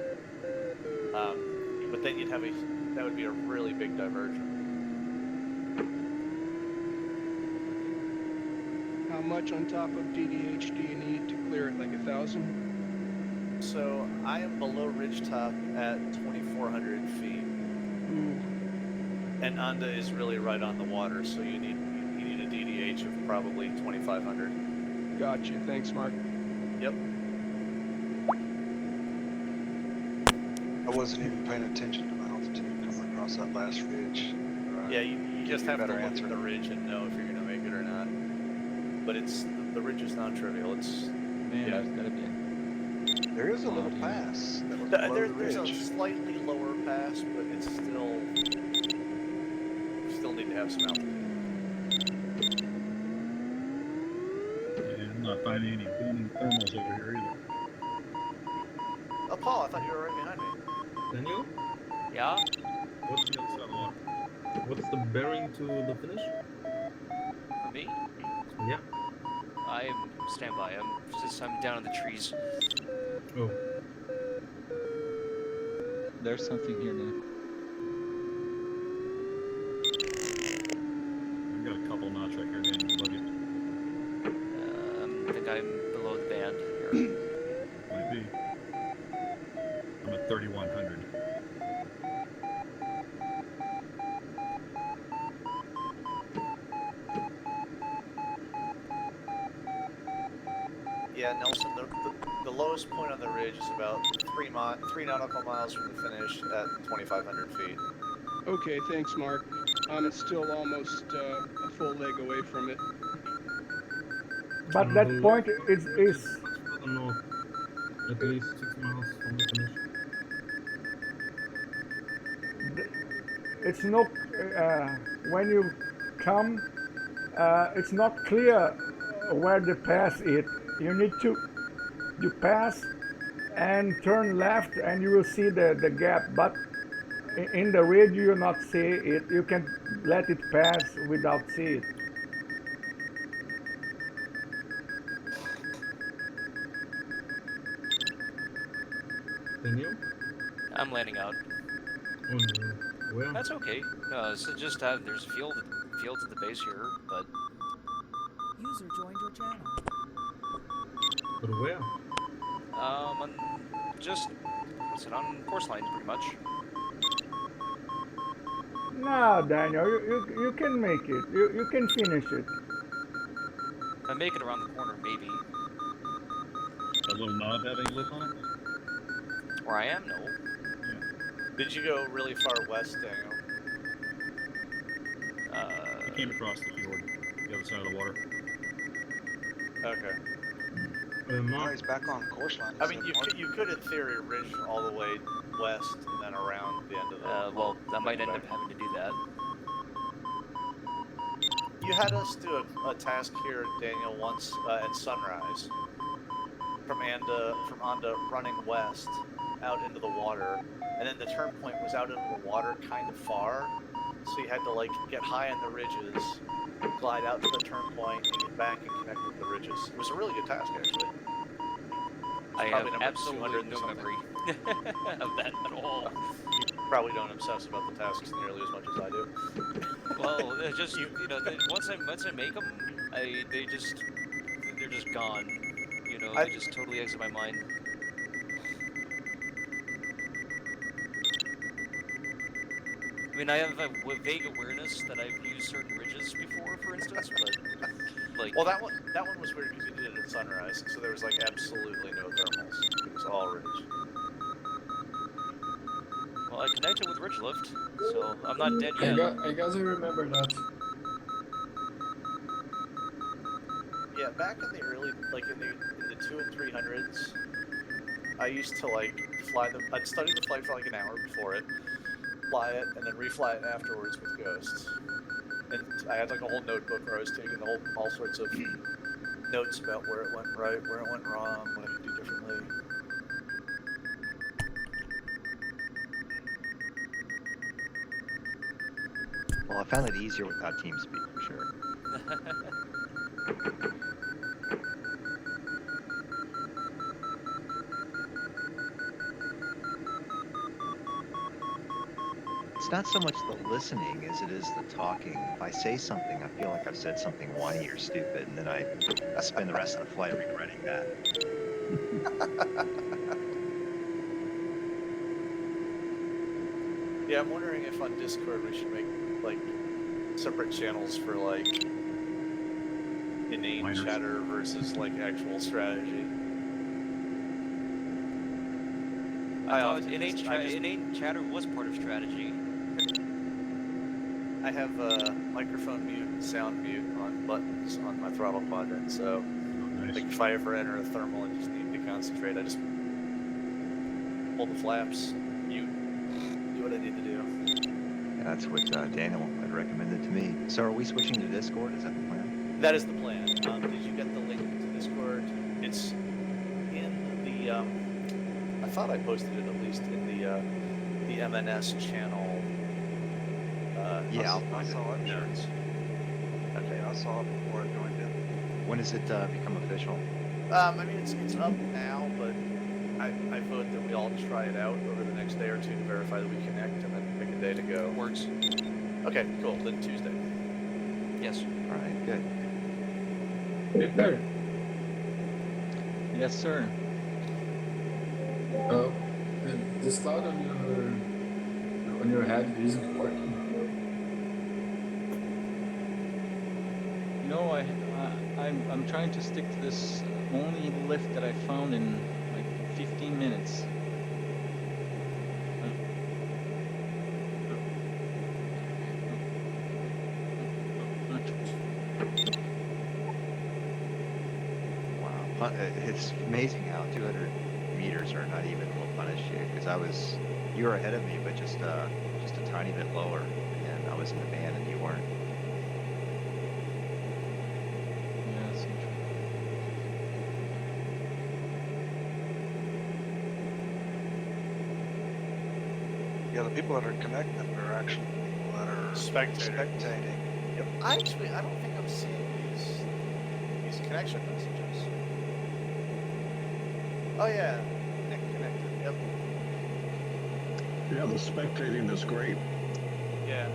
But then that would be a really big diversion. How much on top of DDH do you need to clear it? Like 1,000? So I am below ridgetop at 2,400 feet. Ooh. And Anda is really right on the water, so you need a DDH of probably 2,500. Gotcha. Thanks, Mark. Yep. I wasn't even paying attention to my altitude coming across that last ridge. Yeah, you just you have to better look answer. at the ridge and know if you're gonna make it or not. But the ridge is non-trivial. It's Man, yeah. there's gotta be a... There is a little dude. pass. That was below the There's a ridge. slightly lower pass, but it's still you still need to have some altitude. Yeah, I'm not finding any booming thermals over here either. Oh, Paul, I thought you were right behind me. Daniel, Yeah. what's the other side of the water? What's the bearing to the finish? For me, Yeah. I'm standby. I'm down in the trees. Oh. There's something here now. I've got a couple knots right here, Daniel. Buggy. I think I'm below the band here. Might be. I'm at 3,100. Yeah, Nelson, the lowest point on the ridge is about 3 nautical miles from the finish at 2,500 feet. Okay, thanks, Mark. I'm still almost a full leg away from it. But that point is Further north, at least 6 miles from the finish. it's no when you come, it's not clear where the pass is. You need to pass and turn left, and you will see the gap. But in the ridge, you will not see it. You can let it pass without see it. Daniel? I'm landing out. Oh no. Where? That's okay. No, so just there's fields at the base here, but User joined your channel. But where? on just what's it on course lines pretty much. No, Daniel, you can make it. You can finish it. If I make it around the corner, maybe. A little knob having lip on it? Where I am, no. Did you go really far west, Daniel? I came across the fjord, the other side of the water. Okay. No, he's back on course line. I mean, you could in theory ridge all the way west and then around the end of the. Well, I might end up having to do that. You had us do a task here, Daniel, once at sunrise from Anda running west out into the water, and then the turn point was out into the water kind of far, so you had to like get high on the ridges, glide out to the turn point, and get back and connect with the ridges. It was a really good task, actually. I have Probably number absolutely 200 and no something. memory of that at all. You probably don't obsess about the tasks nearly as much as I do. Well, just once I make them, they're just gone. You know, they just totally exit my mind. I mean, I have a vague awareness that I've used certain ridges before, for instance, but like. Well, that one was weird because you did it at sunrise, so there was like absolutely no thermals. It was all ridge. Well, I connected with Ridge Lift, so I'm not dead yet. I guess I remember that. Yeah, back in the early, like in the 2 and 300s, I used to like fly them. I'd study the flight for like an hour before it, fly it, and then refly it afterwards with Ghosts. And I had like a whole notebook where I was taking all sorts of notes about where it went right, where it went wrong, what I could do differently. Well, I found it easier without TeamSpeak for sure. It's not so much the listening as it is the talking. If I say something, I feel like I've said something whiny or stupid, and then I spend the rest of the flight regretting that. Yeah, I'm wondering if on Discord we should make like separate channels for like inane chatter versus like actual strategy. I thought inane chatter was part of strategy. I have microphone mute and sound mute on buttons on my throttle quadrant, so like if I ever enter a thermal and just need to concentrate, I just pull the flaps, mute, do what I need to do. Yeah, that's what Daniel had recommended to me. So are we switching to Discord? Is that the plan? That is the plan. Did you get the link to Discord? It's in the I thought I posted it at least in the MNS channel. Yeah, I saw it. Yeah. Okay, I saw it before I joined in. When does it become official? I mean, it's up now, but I vote that we all try it out over the next day or two to verify that we connect, and then pick a day to go. Works. Okay, cool. Then Tuesday. Yes. All right, good. Victor. Yes, sir. This cloud on your head isn't working. No, I'm trying to stick to this only lift that I found in like 15 minutes. Wow, it's amazing how 200 meters are not even will punish you, because you were ahead of me, but just a tiny bit lower, and I was in the band and you weren't. Yeah, that's interesting. Yeah, the people that are connecting are actually people that are spectating. Yep. I don't think I'm seeing these connection messages. Oh yeah, Nick connected. Yep. Yeah, the spectating is great. Yeah.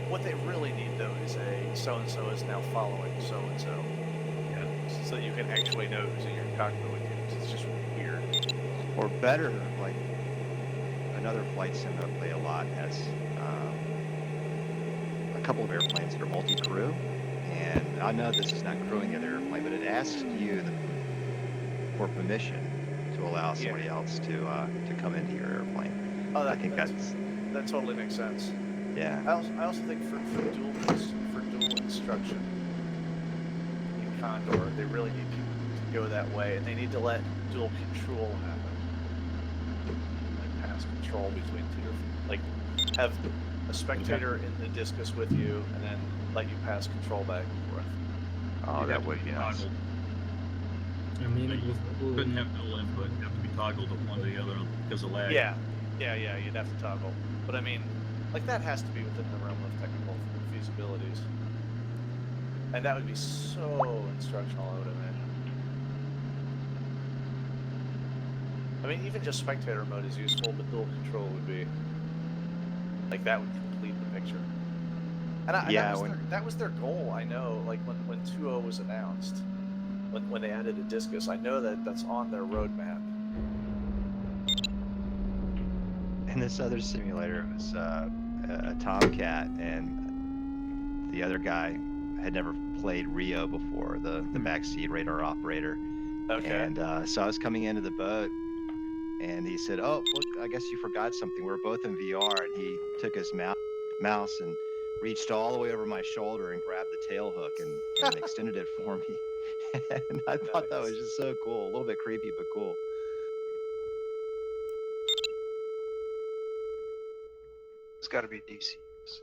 What they really need though is a so-and-so is now following so-and-so. Yeah. So that you can actually know who's in your cockpit with you. 'Cause it's just weird. Or better, like another flight sim that I play a lot has a couple of airplanes that are multi-crew, and I know this is not crewing the other airplane, but it asks you for permission to allow somebody else to come into your airplane. Oh, I think that totally makes sense. Yeah. I also think for dual instruction in Condor, they really need to go that way, and they need to let dual control happen. Like pass control between two different, like have a spectator in the discus with you, and then let you pass control back and forth. Oh, that would be nice. I mean, it was Couldn't have dual input. It'd have to be toggled to one to the other because of lag. Yeah, you'd have to toggle. But I mean, like that has to be within the realm of technical feasibilities. And that would be so instructional, I would imagine. I mean, even just spectator mode is useful, but dual control would be like that would complete the picture. And that was their goal. I know, like when 2.0 was announced, when they added a discus, I know that's on their roadmap. And this other simulator was a Tomcat, and the other guy had never played Rio before, the backseat radar operator. Okay. And so I was coming into the boat, and he said, "Oh, look, I guess you forgot something. We're both in VR." And he took his mouse and reached all the way over my shoulder and grabbed the tail hook and extended it for me. And I thought that was just so cool. A little bit creepy, but cool. It's got to be DCS.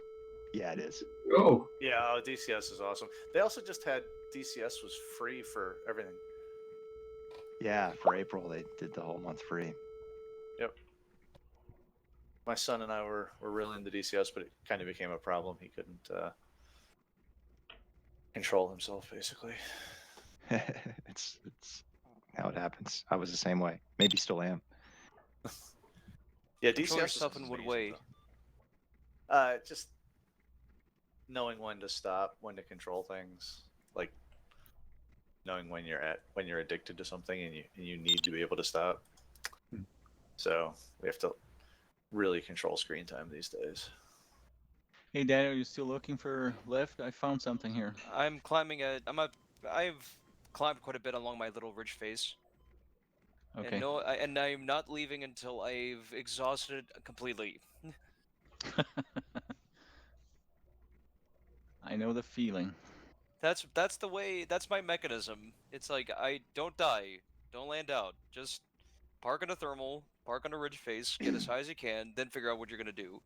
Yeah, it is. Oh. Yeah, DCS is awesome. They also just had DCS was free for everything. Yeah, for April they did the whole month free. Yep. My son and I were really into DCS, but it kind of became a problem. He couldn't control himself, basically. It's how it happens. I was the same way. Maybe still am. Yeah, Control DCS yourself is in what amazing, way? though. Just knowing when to stop, when to control things, like knowing when you're addicted to something and you need to be able to stop. So we have to really control screen time these days. Hey Daniel, you still looking for lift? I found something here. I'm climbing I've climbed quite a bit along my little ridge face. Okay. And I'm not leaving until I've exhausted completely. I know the feeling. That's the way. That's my mechanism. It's like I don't die, don't land out. Just park on a thermal, park on a ridge face, get as high as you can, then figure out what you're gonna do.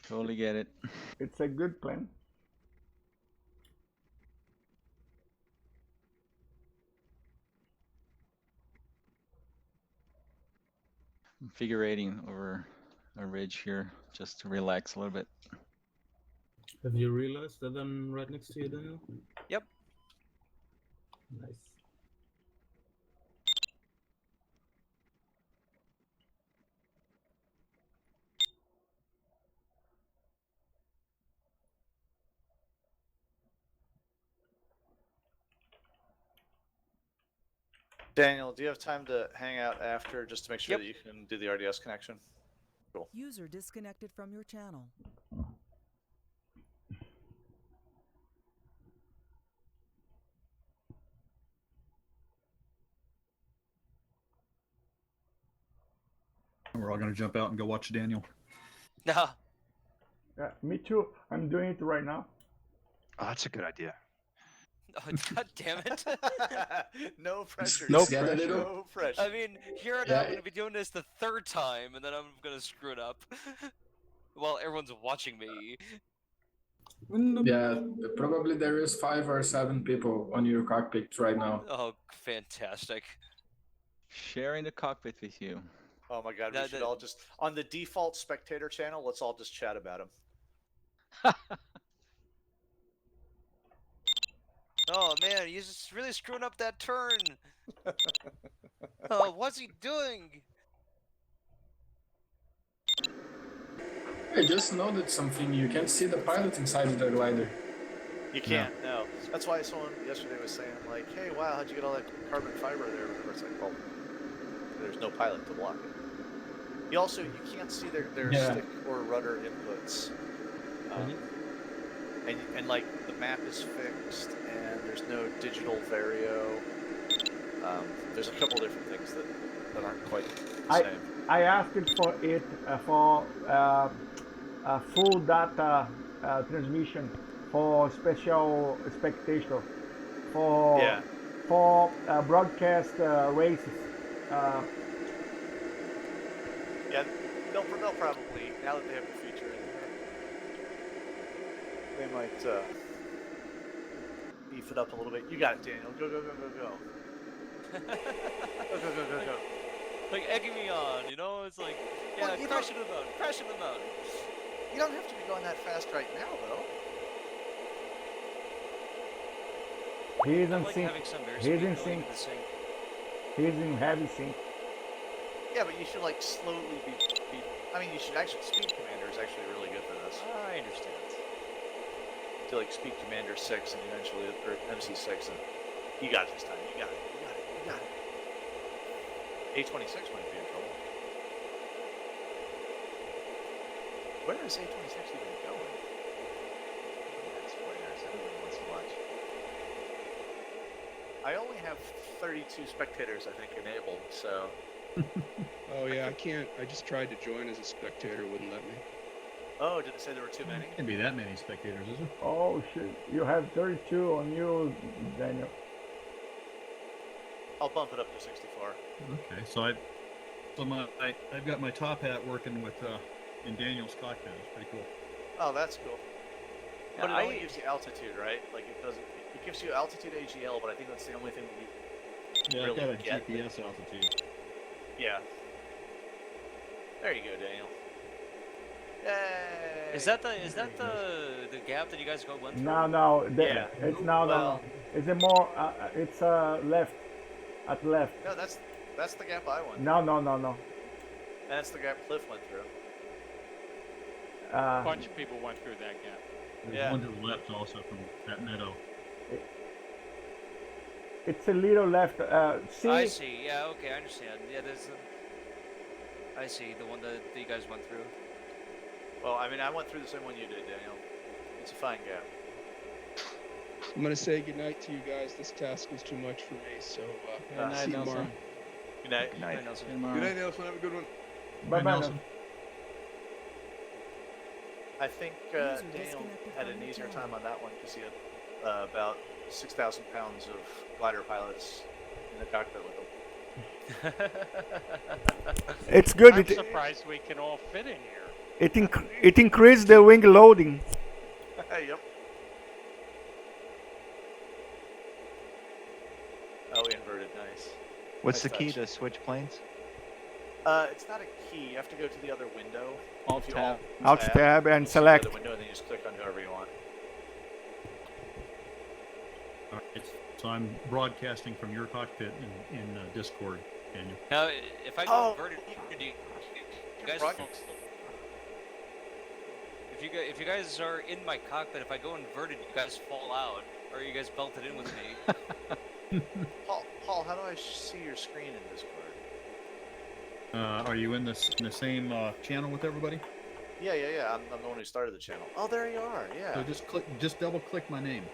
Totally get it. It's a good plan. I'm figure eighting over a ridge here just to relax a little bit. Have you realized that I'm right next to you, Daniel? Yep. Nice. Daniel, do you have time to hang out after just to make sure that you can do the RDS connection? Cool. User disconnected from your channel. We're all going to jump out and go watch Daniel. Nah. Yeah, me too. I'm doing it right now. Oh, that's a good idea. Oh, God damn it. No pressure. No pressure. No pressure. I mean, here and now I'm going to be doing this the third time, and then I'm going to screw it up. While everyone's watching me. Yeah, probably there is 5 or 7 people on your cockpit right now. Oh, fantastic. Sharing the cockpit with you. Oh my God, we should all just, on the default spectator channel, let's all just chat about him. Oh man, he's just really screwing up that turn. Oh, what's he doing? I just noted something. You can't see the pilot inside the glider. You can't, no. That's why someone yesterday was saying, like, hey, wow, how'd you get all that carbon fiber there? It's like, well, there's no pilot to block it. You can't see their stick or rudder inputs. And like, the map is fixed, and there's no digital vario. There's a couple different things that aren't quite the same. I asked for it for full data transmission for special spectator for broadcast races. Yeah, they'll probably, now that they have the feature in there, they might beef it up a little bit. You got it, Daniel. Go, go, go, go, go. Go, go, go, go, go. Like egging me on, you know? It's like, yeah, Well, you crash into the mountain, crash into the mountain. You don't have to be going that fast right now, though. He's I in like sync. having some He's airspeed in going sync. into the sink. He's in heavy sync. Yeah, but you should like slowly be I mean, you should actually. Speed Commander is actually really good for this. I understand. To like Speed Commander 6 and eventually, or MC6, and you got it this time. You got it. You got it. You got it. A26 might be in trouble. Where is A26 even going? Spoilers. Everybody wants to watch. I only have 32 spectators, I think, enabled. So. Oh yeah, I can't. I just tried to join as a spectator, wouldn't let me. Oh, did it say there were too many? Can't be that many spectators, is there? Oh shit! You have 32 on you, Daniel. I'll bump it up to 64. Okay, so I've got my top hat working with in Daniel's cockpit. It's pretty cool. Oh, that's cool. Yeah, But it only gives you altitude, right? Like it doesn't. It gives you altitude AGL, but I think that's the only thing that you Yeah, really I've got a get. GPS altitude. Yeah. There you go, Daniel. Yay! Is that the gap that you guys went through? No. Yeah. It's now Well- It's a more. It's left. At left. No, that's the gap I went. No. That's the gap Cliff went through. A bunch of people went through that gap. There's Yeah. one to the left also from that meadow. It's a little left. See. I see. Yeah. Okay. I understand. Yeah. There's. I see the one that you guys went through. Well, I mean, I went through the same one you did, Daniel. It's a fine gap. I'm gonna say goodnight to you guys. This task was too much for me, so Good night, see you tomorrow. Nelson. Good night. Good night, Nelson. See you tomorrow. Good night, Nelson. Have a good one. Bye bye. Nelson. I think User Daniel disconnected had from an your easier channel. time on that one because he had about 6,000 pounds of glider pilots in the cockpit with him. It's good. I'm surprised we can all fit in here. It increased the wing loading. Yep. Oh, inverted, nice. What's Nice the key touch. to switch planes? It's not a key. You have to go to the other window. Alt If you tab. Alt tab and you'll see select. The other window, and then you just click on whoever you want. All right, so I'm broadcasting from your cockpit in Discord, Daniel. Now, if I go Oh, inverted, do you guys, broadcast. if you guys are in my cockpit, if I go inverted, you guys fall out, or you guys belted in with me. Paul, how do I see your screen in Discord? Are you in the same channel with everybody? Yeah. I'm the one who started the channel. Oh, there you are. Yeah. So just double click my name.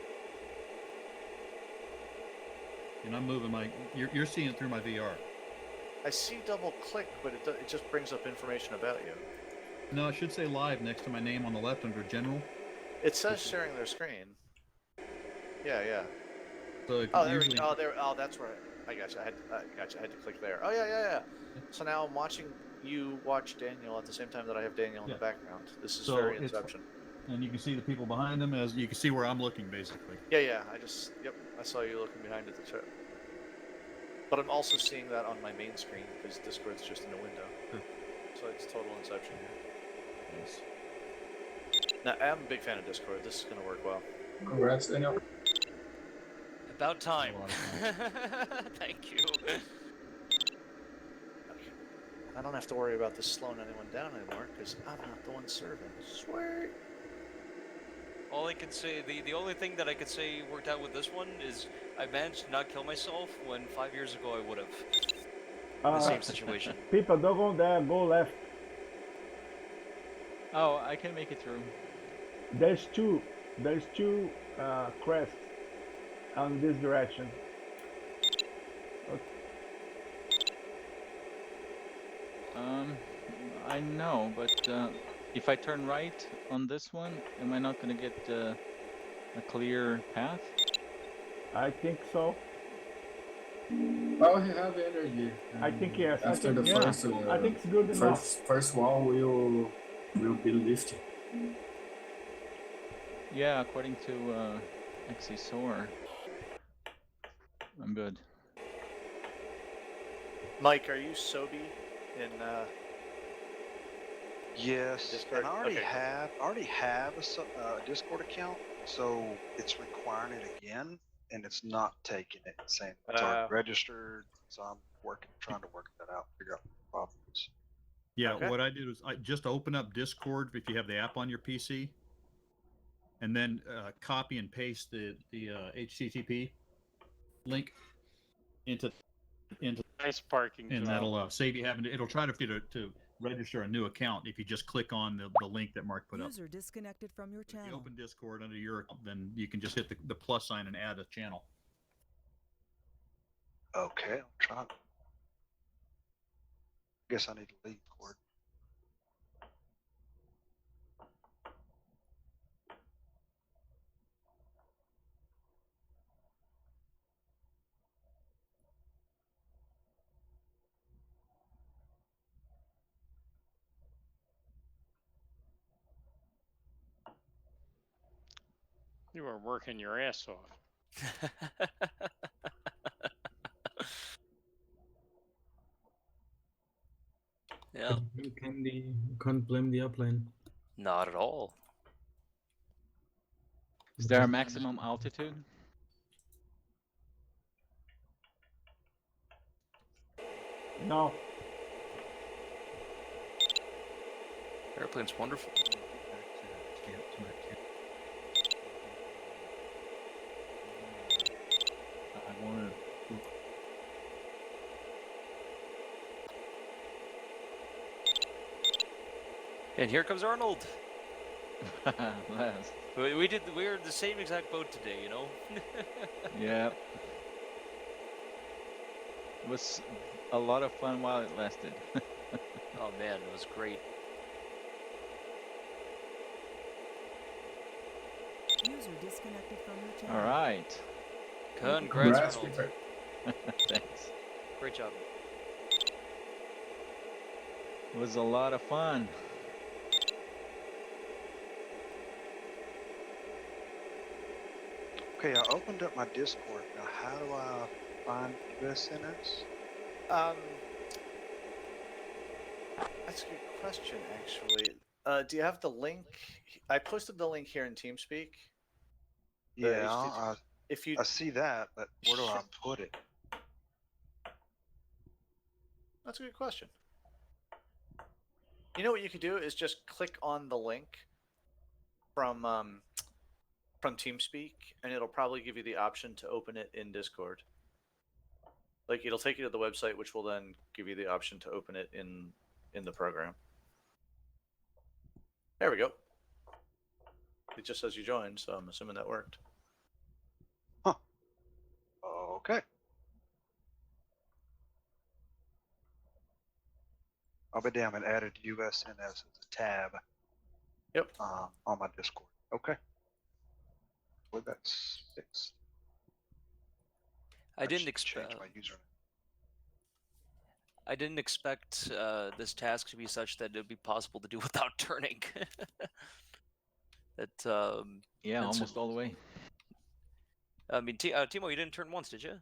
And I'm moving my. You're seeing it through my VR. I see double click, but it just brings up information about you. No, it should say live next to my name on the left under general. It says sharing their screen. Yeah. So it Oh, there we usually, go. Oh, that's where I got you. I had to click there. Oh, yeah. So now I'm watching you watch Daniel at the same time that I have Daniel in the background. This is So very it's- Inception. and you can see the people behind them as you can see where I'm looking basically. Yeah. I saw you looking behind at the chat. But I'm also seeing that on my main screen because Discord's just in a window. Sure. So it's total Inception here. Yes. Now, I'm a big fan of Discord. This is going to work well. Congrats, Daniel. About time. A lot of Thank you. I don't have to worry about this slowing anyone down anymore because I'm not the one serving. Sweet. All I can say, the only thing that I could say worked out with this one is I managed to not kill myself when 5 years ago I would have. The same situation. People, don't go there. Go left. Oh, I can make it through. There's two crests on this direction. I know, but if I turn right on this one, am I not gonna get a clear path? I think so. Well, you have energy. I think yes. After I think, the yeah. first, I think it's good enough. first wall will be lifted. Yeah, according to XCSOAR, I'm good. Mike, are you Sobi in Yes, Discord? and I already Okay, cool. have a Discord account, so it's requiring it again, and it's not taking it. It's saying it's already registered, so I'm trying to work that out, figure out what the problem is. Yeah, what I did was I just open up Discord if you have the app on your PC, and then copy and paste the HTTP link into Nice parking, and Joel. that'll save you having to. It'll try to register a new account if you just click on the link that Mark put up. User disconnected from your If you channel. open Discord under your account, then you can just hit the plus sign and add a channel. Okay, I'll try it. Guess I need to leave, Cord. You were working your ass off. Yeah. You can't blame the airplane. Not at all. Is there a maximum altitude? No. Airplane's wonderful. I want to. And here comes Arnold. Last. We were in the same exact boat today, you know. Yeah. It was a lot of fun while it lasted. Oh man, it was great. User disconnected from your channel. All right. Congrats, Arnold. Thanks. Great job. It was a lot of fun. Okay, I opened up my Discord. Now, how do I find USNS? That's a good question, actually. Do you have the link? I posted the link here in TeamSpeak. The Yeah, HTTP. If you, I see that, but where do I put it? That's a good question. You know what you could do is just click on the link from TeamSpeak, and it'll probably give you the option to open it in Discord. Like it'll take you to the website, which will then give you the option to open it in the program. There we go. It just says you joined, so I'm assuming that worked. Huh. Okay. I'll be damn and added USNS as a tab. Yep. On my Discord. Okay. Well, that's fixed. I didn't change expect. my username. I didn't expect this task to be such that it would be possible to do without turning. Yeah, almost all the way. I mean, Timo, you didn't turn once, did you?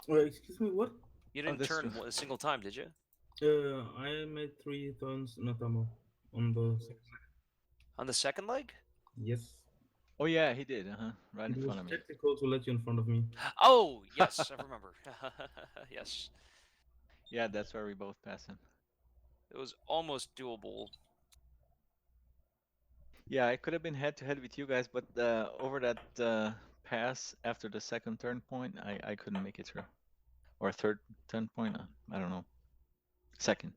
Excuse me, what? You didn't turn a single time, did you? I made 3 turns, not more, on the second leg. On the second leg? Yes. Oh yeah, he did. Right in It front was of me. technical to let you in front of me. Oh yes, I remember. Yes. Yeah, that's where we both passed him. It was almost doable. Yeah, I could have been head to head with you guys, but over that pass after the second turn point, I couldn't make it through. Or third turn point, I don't know. Second.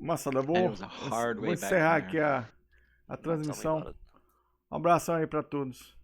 Moçada, And it was a hard vou way back encerrar from aqui a transmissão. Tell me about it. Um abração aí pra todos.